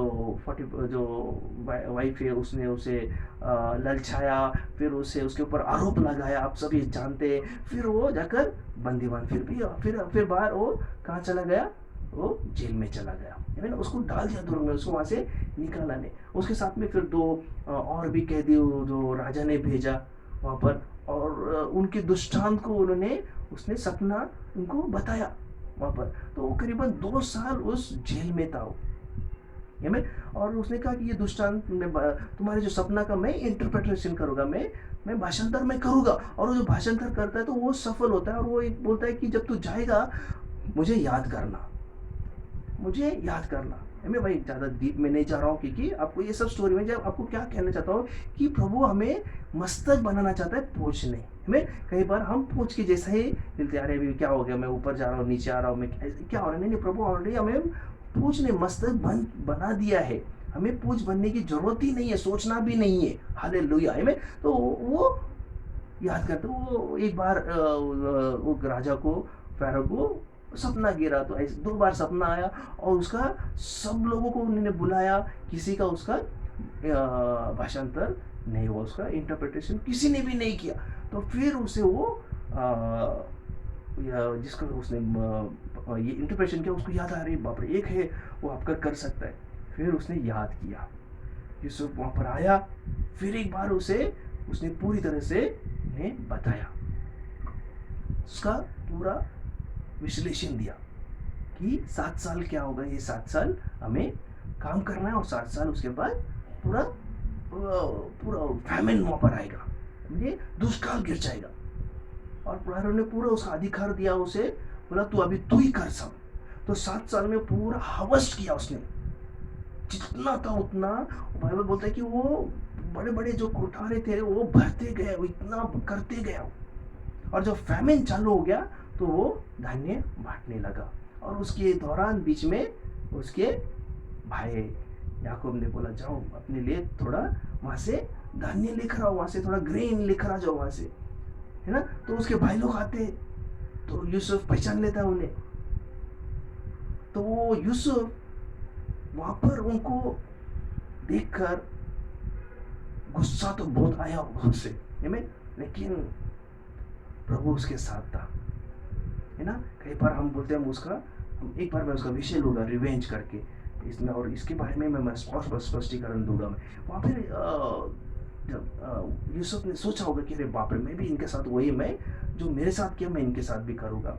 वाइफ है उसने उसे ललचाया, फिर उसे उसके ऊपर आरोप लगाया, आप सभी जानते हैं। फिर वो जाकर बंदीवान, फिर बाहर वो कहाँ चला गया, वो जेल में चला गया, है ना, उसको डाल दिया तुरंग में, उसको वहां से निकाला नहीं। उसके साथ में फिर दो और भी कैदी जो राजा ने भेजा वहां पर, और उनके दुष्टांत को उसने सपना उनको बताया वहां पर। तो वो करीबन 2 साल उस जेल में था वो, में। और उसने कहा कि ये दुष्टांत में तुम्हारे जो सपना का मैं इंटरप्रिटेशन करूंगा, मैं भाषांतर में करूंगा। और वो जो भाषांतर करता है तो वो सफल होता है, और वो एक बोलता है कि जब तू जाएगा मुझे याद करना, मुझे याद करना। मैं भाई ज़्यादा डीप में नहीं जा रहा हूँ, क्योंकि आपको ये सब स्टोरी में जब आपको क्या कहना चाहता हूँ कि प्रभु हमें मस्तक बनाना चाहता है, पूछ नहीं। हमें कई बार हम पूछ के जैसा ही मिलते, अरे अभी क्या हो गया, मैं ऊपर जा रहा हूँ, नीचे आ रहा हूँ, मैं क्या हो रहा है। नहीं, प्रभु ऑलरेडी हमें पूछ ने मस्तक बना दिया है, हमें पूछ बनने की जरूरत ही नहीं है, सोचना भी नहीं है। हालेलुया। हमें तो वो याद करते, वो एक बार वो राजा को, फ़ारो को सपना गिरा, तो ऐसे 2 बार सपना आया, और उसका सब लोगों को उन्होंने बुलाया, किसी का उसका भाषांतर नहीं हुआ, उसका इंटरप्रिटेशन किसी ने भी नहीं किया। तो फिर उसे वो जिसका उसने ये इंटरप्रिटेशन किया, उसको याद आ रही, बाप रे, एक है वो आपका कर सकता है। फिर उसने याद किया, यूसुफ वहाँ पर आया, फिर एक बार उसने पूरी तरह से उन्हें बताया, उसका पूरा विश्लेषण दिया कि 7 साल क्या होगा, ये 7 साल हमें काम करना है, और 7 साल उसके बाद पूरा पूरा फैमिन वहाँ पर आएगा, ये दुष्काल गिर जाएगा। और फ़ारो ने पूरा उसका अधिकार दिया, उसे बोला तू अभी तू ही कर सब। तो 7 साल में पूरा हार्वेस्ट किया उसने, जितना था उतना। बाइबल बोलता है कि वो बड़े बड़े जो कोठारे थे वो भरते गए, वो इतना करते गया। और जब फैमिन चालू हो गया तो वो धान्य बांटने लगा। और उसके दौरान बीच में उसके भाई याकूब ने बोला जाओ अपने लिए थोड़ा वहां से धान्य लेकर आओ, वहां से थोड़ा ग्रेन लेकर आ जाओ वहां से, है ना। तो उसके भाई लोग आते, तो यूसुफ पहचान लेता उन्हें। तो वो यूसुफ वहां पर उनको देखकर गुस्सा तो बहुत आया होगा उससे, लेकिन प्रभु उसके साथ था, है ना। कई बार हम बोलते हैं एक बार मैं उसका विषय लूंगा रिवेंज करके इसमें, और इसके बारे में मैं स्पष्टीकरण दूंगा। मैं वहाँ पर जब यूसुफ ने सोचा होगा कि अरे बाप रे, मैं भी इनके साथ वही, मैं जो मेरे साथ किया मैं इनके साथ भी करूँगा,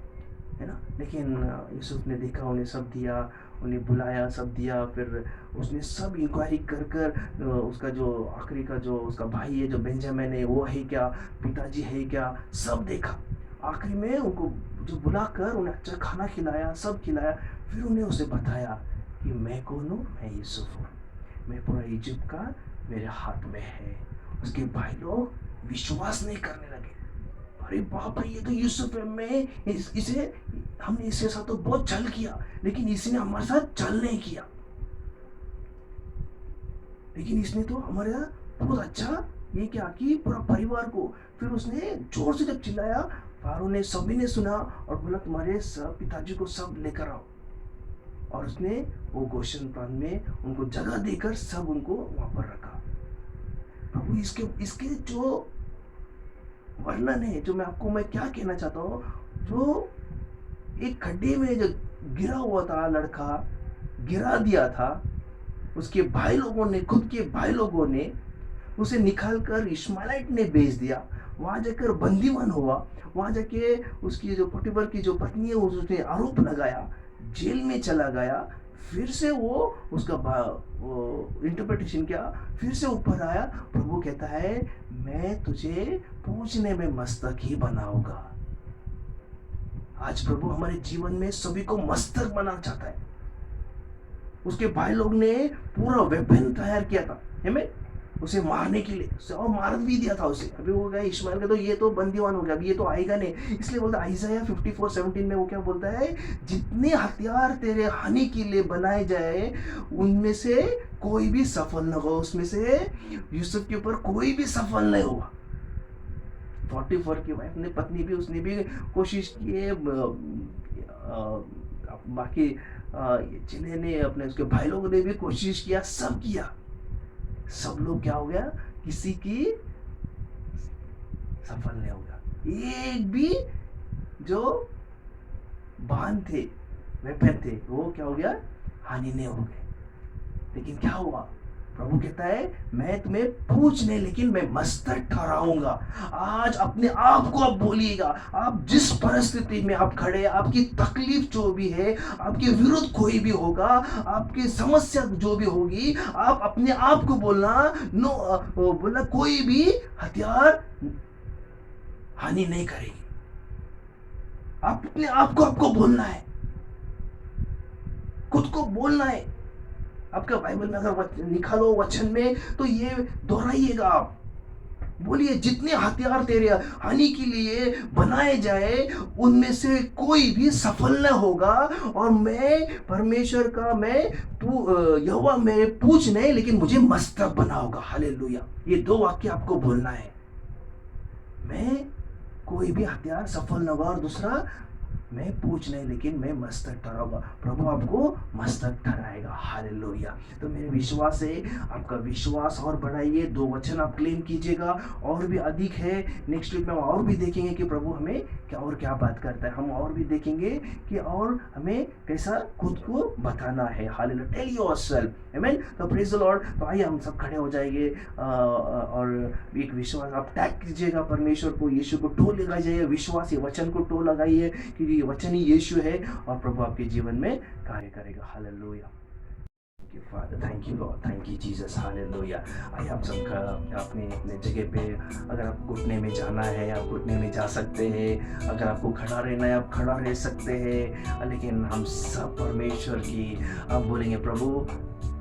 है ना। लेकिन यूसुफ ने देखा, उन्हें सब दिया, उन्हें बुलाया, सब दिया। फिर उसने सब इंक्वायरी कर कर उसका जो आखिरी का जो उसका भाई है जो बेंजामिन है वो है क्या, पिताजी है क्या, सब देखा। आखिरी में उनको जो बुलाकर उन्हें अच्छा खाना खिलाया, सब खिलाया। फिर उन्हें उसे बताया कि मैं कौन हूँ, मैं यूसुफ हूँ, मैं पूरा इजिप्ट का मेरे हाथ में है। उसके भाई लोग विश्वास नहीं करने लगे, अरे बाप रे, ये तो यूसुफ है, इसे हमने इसके साथ तो बहुत छल किया, लेकिन इसने हमारे साथ छल नहीं किया, लेकिन इसने तो हमारे बहुत अच्छा ये क्या कि पूरा परिवार को। फिर उसने जोर से जब चिल्लाया, फ़ारो ने, सभी ने सुना, और बोला तुम्हारे सब पिताजी को सब लेकर आओ। और उसने वो गोशन प्रांत में उनको जगह देकर सब उनको वहां पर रखा। प्रभु इसके जो वर्णन है, जो मैं क्या कहना चाहता हूँ, जो एक खड्डे में जो गिरा हुआ था लड़का, गिरा दिया था, उसके भाई लोगों ने, खुद के भाई लोगों ने उसे निकालकर इश्माइलाइट ने बेच दिया, वहां जाकर बंदीवान हुआ, वहां जाके उसकी जो पोटीफर की जो पत्नी है उसने आरोप लगाया, जेल में चला गया। फिर से वो उसका इंटरप्रिटेशन किया, फिर से ऊपर आया। प्रभु कहता है मैं तुझे पूछने में मस्तक ही बनाऊंगा। आज प्रभु हमारे जीवन में सभी को मस्तक बनाना चाहता है। उसके भाई लोग ने पूरा वेपन तैयार किया था, हमें उसे मारने के लिए, और मार भी दिया था उसे। अभी वो गया इश्माइल का, तो ये तो बंदीवान हो गया, अभी ये तो आएगा नहीं। इसलिए बोलता आइज़ाया 54:17 में वो क्या बोलता है, जितने हथियार तेरे हानि के लिए बनाए जाए उनमें से कोई भी सफल न हो। उसमें से यूसुफ के ऊपर कोई भी सफल नहीं हुआ। 44 की वाइफ ने, पत्नी भी, उसने भी कोशिश की है, बाकी जिन्हें ने अपने उसके भाई लोगों ने भी कोशिश किया, सब किया, सब लोग क्या हो गया, किसी की सफल नहीं होगा। एक भी जो बांध थे वेपन थे, वो क्या हो गया, हानि नहीं हो गए। लेकिन क्या हुआ, प्रभु कहता है मैं तुम्हें पूछ नहीं लेकिन मैं मस्तक ठहराऊंगा। आज अपने आप को आप बोलिएगा, आप जिस परिस्थिति में आप खड़े, आपकी तकलीफ जो भी है, आपके विरुद्ध कोई भी होगा, आपकी समस्या जो भी होगी, आप अपने आप को बोलना, नो बोलना कोई भी हथियार हानि नहीं करेगी। आप अपने आप को आपको बोलना है, खुद को बोलना है। आपका बाइबल में अगर लिखा लो वचन में तो ये दोहराइएगा, आप बोलिए जितने हथियार तेरे हानि के लिए बनाए जाए उनमें से कोई भी सफल न होगा, और मैं परमेश्वर का मैं यहोवा मैं पूछ नहीं लेकिन मुझे मस्तक बनाऊंगा। हालेलुया। ये दो वाक्य आपको बोलना है, मैं कोई भी हथियार सफल न होगा, और दूसरा मैं पूछ नहीं लेकिन मैं मस्तक ठहराऊंगा। प्रभु आपको मस्तक ठहराएगा। हालेलुया। तो मेरे विश्वास है, आपका विश्वास और बढ़ाइए, 2 वचन आप क्लेम कीजिएगा, और भी अधिक है। नेक्स्ट वीक में और भी देखेंगे कि प्रभु हमें क्या और क्या बात करता है, हम और भी देखेंगे कि और हमें कैसा खुद को बताना है। हालेलुया। टेल योरसेल्फ, आमीन। तो प्रेज द लॉर्ड। तो आइए हम सब खड़े हो जाएंगे, और एक विश्वास आप टैग कीजिएगा परमेश्वर को, यीशु को टो लगाइए, विश्वास ये वचन को टो लगाइए कि वचन ही यीशु है, और प्रभु आपके जीवन में कार्य करेगा। Hallelujah. Thank you father, thank you Lord, thank you Jesus. Hallelujah. आइए आप सबका अपने अपने जगह पे, अगर आपको घुटने में जाना है आप घुटने में जा सकते हैं, अगर आपको खड़ा रहना है आप खड़ा रह सकते हैं। लेकिन हम सब परमेश्वर की आप बोलेंगे, प्रभु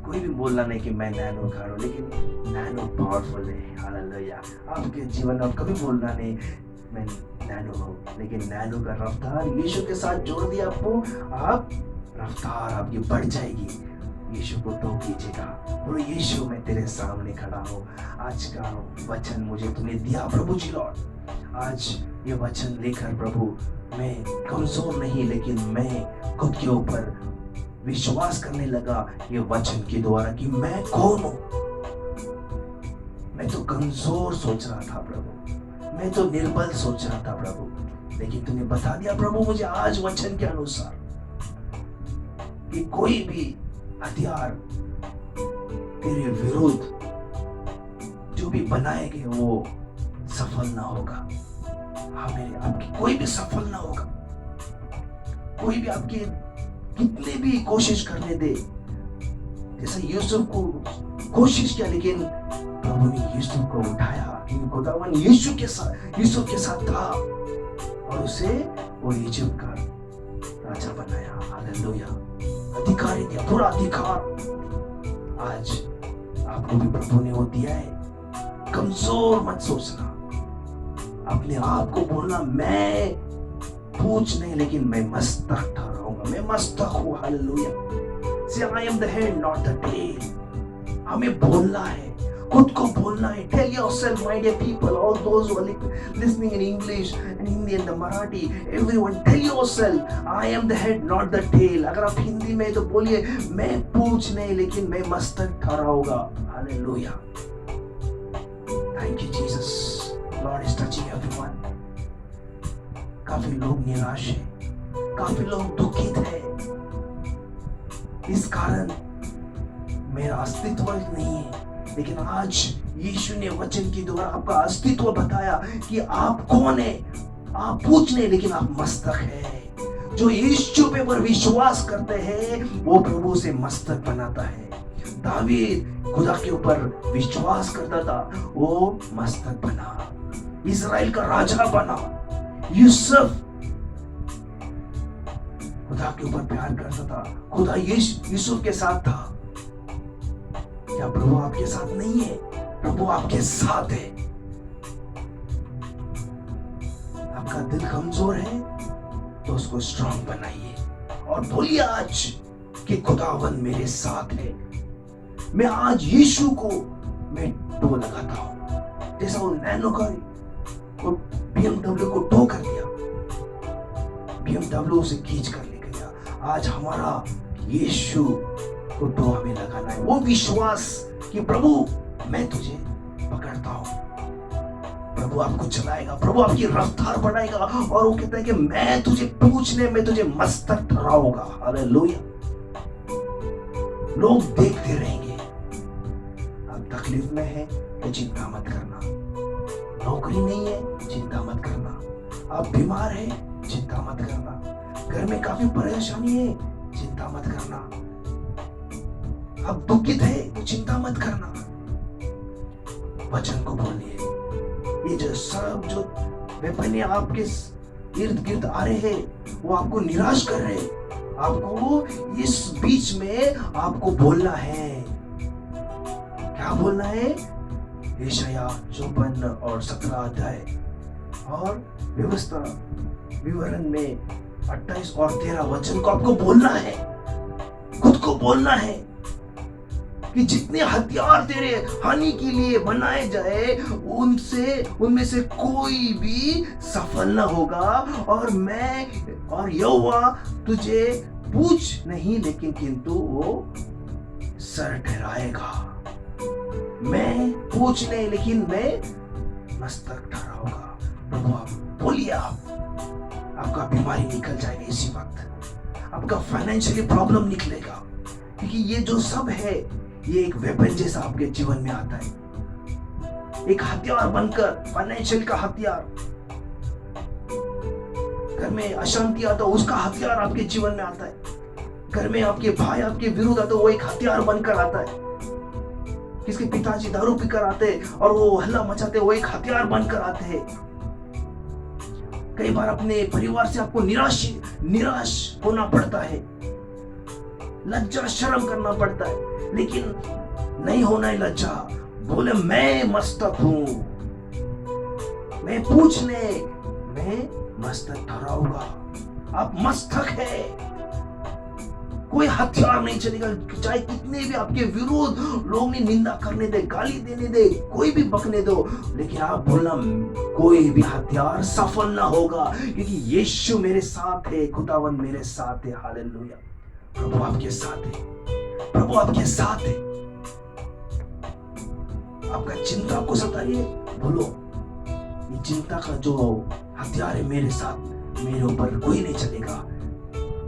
कोई भी बोलना नहीं कि मैं नैनो खा रहा हूँ, लेकिन नैनो पावरफुल है। हालेलुया। आपके जीवन में कभी बोलना नहीं मैं नैनो हूँ, लेकिन नैनो का रफ्तार यीशु के साथ जोड़ दिया आपको, आप रफ्तार आपकी बढ़ जाएगी। यीशु को टो कीजिएगा, और यीशु मैं तेरे सामने खड़ा हूँ, आज का वचन मुझे तूने दिया प्रभु जी लॉर्ड। आज ये वचन लेकर प्रभु मैं कमजोर नहीं लेकिन मैं खुद के ऊपर विश्वास करने लगा ये वचन के द्वारा कि मैं कौन हूँ। मैं तो कमजोर सोच रहा था प्रभु, मैं तो निर्बल सोच रहा था प्रभु, लेकिन तूने बता दिया प्रभु मुझे आज वचन के अनुसार कि कोई भी हथियार तेरे विरुद्ध जो भी बनाए गए वो सफल ना होगा। हाँ मेरे आपकी कोई भी सफल ना होगा, कोई भी आपके कितने भी कोशिश करने दे, जैसे यूसुफ को कोशिश किया लेकिन प्रभु ने यूसुफ को उठाया, खुदावन यूसुफ के साथ था, और उसे वो इजिप्ट का राजा बनाया। हालेलुया। अधिकारी दिया, पूरा अधिकार आज आपको भी प्रभु ने वो दिया है। कमजोर मत सोचना, अपने आप को बोलना मैं पूछ नहीं लेकिन मैं मस्तक ठहराऊंगा, मैं मस्तक हूँ। Hallelujah. Say I am the head not the tail। हमें बोलना है, खुद को बोलना है। Tell yourself, my dear people, all those who are listening in English and Hindi and the Marathi, everyone, tell yourself, I am the head, not the tail। अगर आप हिंदी में तो बोलिए मैं पूछ नहीं लेकिन मैं मस्तक ठहराऊंगा। Hallelujah। Thank you Jesus। Lord is touching everyone। काफी लोग निराश हैं, काफी लोग दुखित हैं, इस कारण मेरा अस्तित्व नहीं है, लेकिन आज यीशु ने वचन के द्वारा आपका अस्तित्व बताया कि आप कौन है। आप पूछने लेकिन आप मस्तक है। जो यीशु पे पर विश्वास करते हैं वो प्रभु से मस्तक बनाता है। दावीद खुदा के ऊपर विश्वास करता था, वो मस्तक बना, इजराइल का राजा बना। यूसुफ खुदा के ऊपर प्यार करता था, खुदा यूसुफ के साथ था। क्या प्रभु आपके साथ नहीं है? प्रभु आपके साथ है। आपका दिल कमजोर है तो उसको स्ट्रांग बनाइए और बोलिए आज कि खुदावन मेरे साथ है। मैं आज यीशु को मैं टो लगाता हूं, जैसा वो नैनो का BMW को टो कर दिया, BMW उसे खींच कर ले गया। आज हमारा यीशु को टो हमें लगाना है, वो विश्वास कि प्रभु मैं तुझे पकड़ता हूं, प्रभु आपको चलाएगा, प्रभु आपकी रफ्तार बढ़ाएगा। और वो कहता है कि मैं तुझे पूछने में तुझे मस्तक ठहराऊंगा। हालेलुया। लोग देखते रहेंगे। आप तकलीफ में है तो चिंता मत करना, नौकरी नहीं है चिंता मत करना, आप बीमार है चिंता मत करना, घर में काफी परेशानी है चिंता मत करना, आप दुखित है तो चिंता मत करना। वचन को बोलिए। ये जो सब जो वेपन आपके इर्द गिर्द आ रहे हैं वो आपको निराश कर रहे हैं, आपको इस बीच में आपको बोलना है। क्या बोलना है? यशाया 54 और 17 अध्याय और व्यवस्था विवरण में 28 और 13 वचन को आपको बोलना है, खुद को बोलना है कि जितने हथियार तेरे हानि के लिए बनाए जाए उनमें से कोई भी सफल न होगा। और मैं और यहोवा तुझे पूछ नहीं लेकिन किंतु वो सर ठहराएगा। मैं पूछ नहीं लेकिन मैं मस्तक ठहराऊंगा। प्रभु आप बोलिए, आपका बीमारी निकल जाएगा इसी वक्त, आपका फाइनेंशियली प्रॉब्लम निकलेगा, क्योंकि ये जो सब है ये एक वेपन जैसा आपके जीवन में आता है, एक हथियार बनकर, फाइनेंशियल का हथियार। घर में अशांति आता है उसका हथियार आपके जीवन में आता है, घर में आपके भाई आपके विरुद्ध आता है वो एक हथियार बनकर आता है, किसके पिताजी दारू पीकर आते हैं और वो हल्ला मचाते हैं वो एक हथियार बनकर आते हैं। कई बार अपने परिवार से आपको निराश होना पड़ता है, लज्जा शर्म करना पड़ता है, लेकिन नहीं होना है लज्जा। बोले मैं मस्तक हूं, मैं पूछने मैं मस्तक ठहराऊंगा। आप मस्तक है, कोई हथियार नहीं चलेगा, चाहे कितने भी आपके विरोध लोग ने निंदा करने दे, गाली देने दे, कोई भी बकने दो, लेकिन आप बोलना कोई भी हथियार सफल ना होगा, क्योंकि यीशु मेरे साथ है, खुदावन मेरे साथ है। हालेलुया। प्रभु आपके साथ है, प्रभु आपके साथ है। आपका चिंता को सता रही है, बोलो ये चिंता का जो हथियार है मेरे साथ, मेरे ऊपर कोई नहीं चलेगा।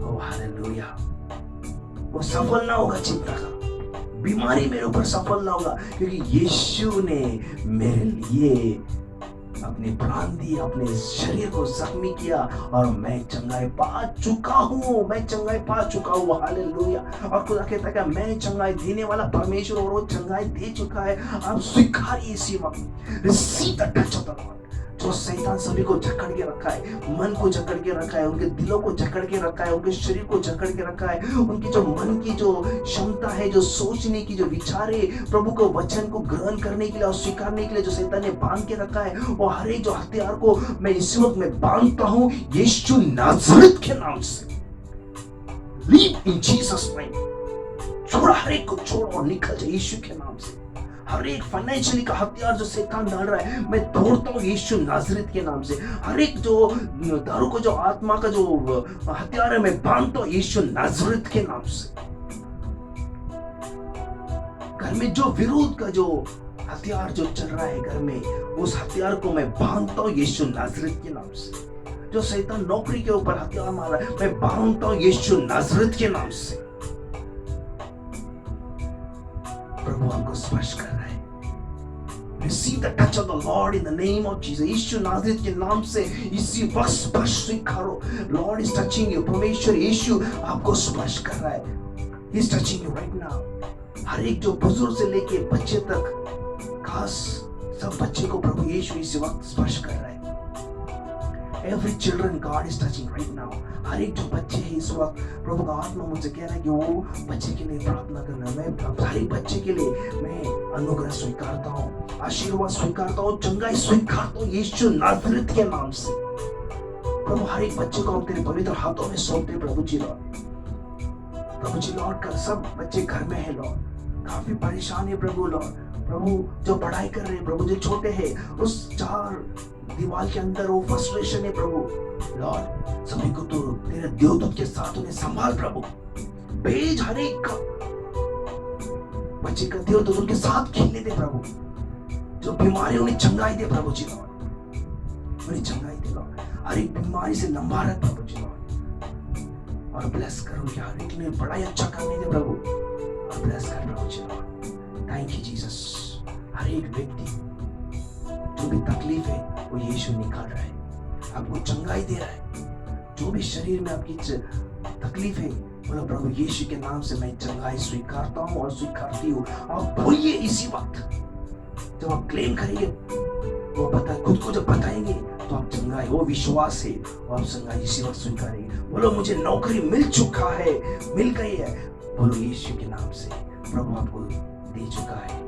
ओ हालेलुया। वो सफल ना होगा, चिंता का बीमारी मेरे ऊपर सफल ना होगा, क्योंकि यीशु ने मेरे लिए अपने प्राण दिए, अपने शरीर को जख्मी किया और मैं चंगाई पा चुका हूँ, मैं चंगाई पा चुका हूँ। हालेलुया। और खुदा कहता है कि मैं चंगाई देने वाला परमेश्वर और वो चंगाई दे चुका है। आप स्वीकारिए इसी वक्त, receive the touch of the Lord. जो शैतान सभी को जकड़ के रखा है, मन को जकड़ के रखा है, उनके दिलों को जकड़ के रखा है, उनके शरीर को जकड़ के रखा है, उनकी जो मन की जो क्षमता है, जो सोचने की जो विचार है, प्रभु को वचन को ग्रहण करने के लिए और स्वीकारने के लिए जो शैतान ने बांध के रखा है, वो हर एक जो हथियार को मैं इस वक्त में बांधता हूं यीशु नाज़रेत के नाम से। लीव इन जीसस नेम। छोड़, हर एक को छोड़ और निकल जाए यीशु के नाम से। हर एक फाइनेंशियली का हथियार जो शैतान डाल रहा है मैं तोड़ता हूँ यीशु नाज़रेत के नाम से। हर एक जो दारू को जो आत्मा का जो हथियार है मैं बांधता हूँ यीशु नाज़रेत के नाम से। घर में जो विरोध का जो हथियार जो चल रहा है घर में, उस हथियार को मैं बांधता हूँ यीशु नाज़रेत के नाम से। जो शैतान नौकरी के ऊपर हथियार मार रहा है मैं बांधता हूँ यीशु नाज़रेत के नाम से। प्रभु आपको स्पर्श कर रहा है। Receive the touch of the Lord in the name of Jesus. यीशु नाज़रेत के नाम से इसी वक्त स्पर्श स्वीकारो। Lord is touching you. परमेश्वर यीशु आपको स्पर्श कर रहा है। He is touching you right now. हर एक जो बुजुर्ग से लेके बच्चे तक, खास सब बच्चे को प्रभु यीशु इसी वक्त स्पर्श कर रहा है। Every children God is touching right now. हर एक जो बच्चे हैं इस वक्त प्रभु का आत्मा मुझे कह रहा है कि वो बच्चे के लिए प्रार्थना करना। मैं हर एक बच्चे के लिए मैं अनुग्रह स्वीकारता हूँ, आशीर्वाद स्वीकारता हूँ, चंगाई स्वीकारता हूँ यीशु नाज़रेत के नाम से। प्रभु हर एक बच्चे को हम तेरे पवित्र हाथों में सौंपते प्रभु जी लॉर्ड। प्रभु जी लॉर्ड कर सब बच्चे घर में है लॉर्ड, काफी परेशान है प्रभु लॉर्ड। प्रभु जो पढ़ाई कर रहे हैं प्रभु, जो छोटे हैं उस चार दीवार के अंदर वो फ्रस्ट्रेशन है प्रभु लॉर्ड, सभी को तो तेरे देवदूत के साथ उन्हें संभाल प्रभु। भेज हर एक का बच्चे का देवदूत उनके साथ खेलने दे प्रभु। जो बीमारी उन्हें चंगाई दे प्रभु जी लॉर्ड। मेरी चंगाई दे लॉर्ड, हर एक बीमारी से लंबा रख प्रभु जी लॉर्ड, और ब्लेस करो कि हर एक ने बड़ा ही अच्छा करने दे प्रभु, और ब्लेस कर प्रभु जी लॉर्ड। Thank you Jesus. हर एक व्यक्ति जो भी तकलीफ है वो यीशु निकाल रहा है, आपको चंगाई दे रहा है। जो भी शरीर में आपकी तकलीफ है, बोलो प्रभु यीशु के नाम से मैं चंगाई स्वीकारता हूँ और स्वीकारती हूँ। आप बोलिए इसी वक्त, जब आप क्लेम करेंगे, वो बता खुद को जब बताएंगे तो आप चंगाई, वो विश्वास है, और आप चंगाई इसी वक्त स्वीकारेंगे। बोलो मुझे नौकरी मिल चुका है, मिल गई है, बोलो यीशु के नाम से प्रभु आपको दे चुका है,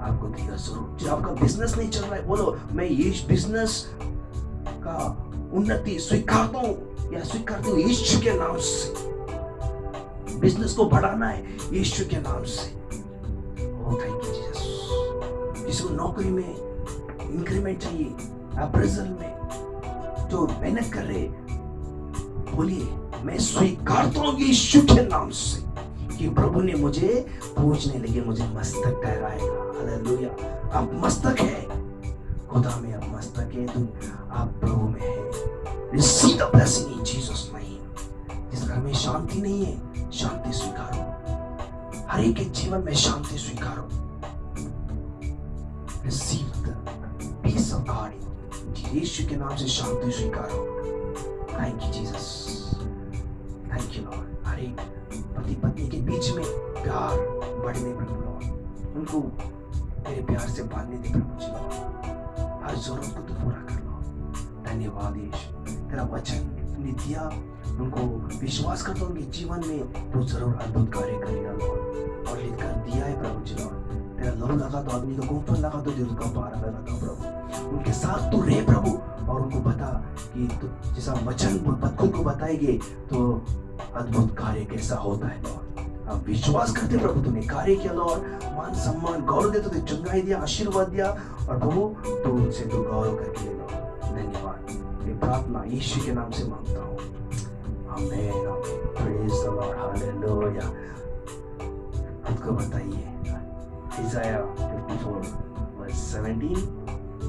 आपको देगा जरूर। जो आपका बिजनेस नहीं चल रहा है, बोलो मैं ये बिजनेस का उन्नति स्वीकारता हूँ या स्वीकारती हूँ यीशु के नाम से। बिजनेस को बढ़ाना है यीशु के नाम से। Oh thank you Jesus. जिसको नौकरी में इंक्रीमेंट चाहिए, अप्रेजल में जो मेहनत कर रहे, बोलिए मैं स्वीकारता हूँ यीशु के नाम से कि प्रभु ने मुझे पूछने लगे, मुझे मस्तक ठहराएगा। हालेलुया। आप मस्तक है, खुदा में आप मस्तक है, तो आप प्रभु में है। Receive the blessing in Jesus name. जिस घर में शांति नहीं है, शांति स्वीकारो। हर एक के जीवन में शांति स्वीकारो। Receive the peace of God. यीशु के नाम से शांति स्वीकारो। Thank you Jesus, thank you lord. हर एक पति पत्नी के बीच में प्यार बढ़ने प्रभु लॉर्ड, उनको तेरे प्यार से बांधने दे प्रभु जी लॉर्ड। हर जरूरत को तो पूरा कर लो। धन्यवाद यीशु, तेरा वचन तूने दिया, उनको विश्वास करता हूँ कि जीवन में तो जरूर अद्भुत कार्य करेगा लॉर्ड, और लिख कर दिया है प्रभु जी लॉर्ड। तेरा लहू लगा तो आदमी का गुम्फन लगा तो दिल का पारा लगा प्रभु। उनके साथ तू रहे प्रभु, और उनको बता कि तो जैसा वचन खुद को बताएंगे तो अद्भुत कार्य कैसा होता है लॉर्ड। हम विश्वास करते प्रभु, तूने कार्य किया लॉर्ड, मान सम्मान गौरव दे, तुझे चंगाई दिया, आशीर्वाद दिया, और प्रभु तू उनसे तू गौरव करके ले लॉर्ड। धन्यवाद। ये प्रार्थना यीशु के नाम से मांगता हूँ, आमीन आमीन। Praise the Lord, hallelujah. खुद को बताइए इसाया 54:17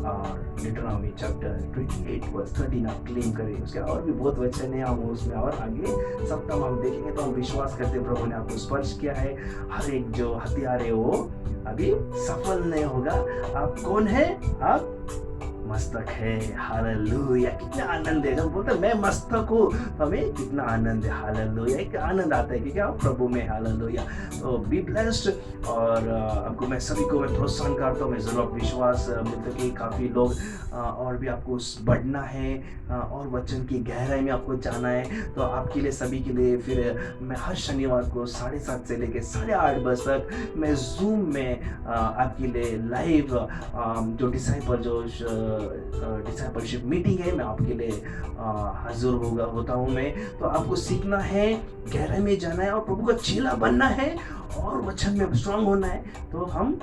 और डिट्रोनॉमी चैप्टर 28:13 आप क्लेम करें। उसके और भी बहुत वचन है, हम उसमें और आगे सप्ताह हम देखेंगे। तो हम विश्वास करते प्रभु ने आपको स्पर्श किया है। हर एक जो हथियार है वो अभी सफल नहीं होगा। आप कौन है? आप मस्तक है। हालेलुया। कितना आनंद है जब बोलते मैं मस्तक हूँ, तो हमें कितना आनंद है। हालेलुया। एक आनंद आता है क्योंकि आप प्रभु में। हालेलुया। तो बी ब्लेस्ड। और आपको मैं सभी को मैं प्रोत्साहन करता हूँ। मैं जरूर विश्वास मिलता कि काफ़ी लोग और भी आपको बढ़ना है और वचन की गहराई में आपको जाना है। तो आपके लिए सभी के लिए फिर मैं हर शनिवार को 7:30 से लेकर 8:30 बजे तक मैं जूम में आपके लिए लाइव जो डिसाइपलशिप मीटिंग है, मैं आपके लिए हाजिर होता हूँ मैं। तो आपको सीखना है, गहराई में जाना है और प्रभु का चेला बनना है और वचन में स्ट्रांग होना है। तो हम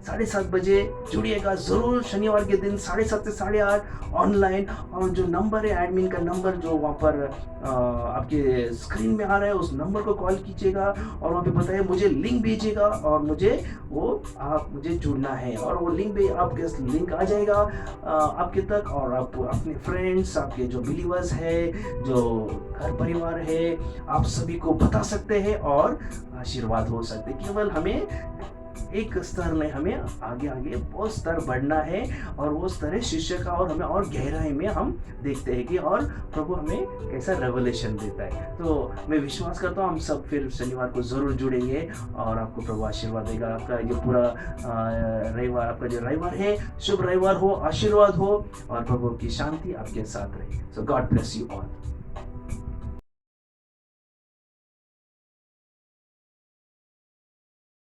7:30 बजे जुड़िएगा जरूर। शनिवार के दिन 7:30 से 8:30 ऑनलाइन। और जो नंबर है एडमिन का नंबर जो वहाँ पर आपके स्क्रीन में आ रहा है, उस नंबर को कॉल कीजिएगा और वहाँ पे बताइए, मुझे लिंक भेजिएगा और मुझे जुड़ना है। और वो लिंक भी आपके लिंक आ जाएगा आपके तक। और आप अपने फ्रेंड्स, आपके जो बिलीवर्स है, जो घर परिवार है, आप सभी को बता सकते हैं और आशीर्वाद हो सकते। केवल हमें एक स्तर में हमें आगे बहुत स्तर बढ़ना है और वो स्तर है शिष्य का। और हमें और गहराई में हम देखते हैं कि और प्रभु हमें कैसा रेवलेशन देता है। तो मैं विश्वास करता हूँ हम सब फिर शनिवार को जरूर जुड़ेंगे और आपको प्रभु आशीर्वाद देगा। आपका ये पूरा रविवार, आपका जो रविवार है, शुभ रविवार हो, आशीर्वाद हो और प्रभु की शांति आपके साथ रहे। सो गॉड ब्लेस यू ऑल।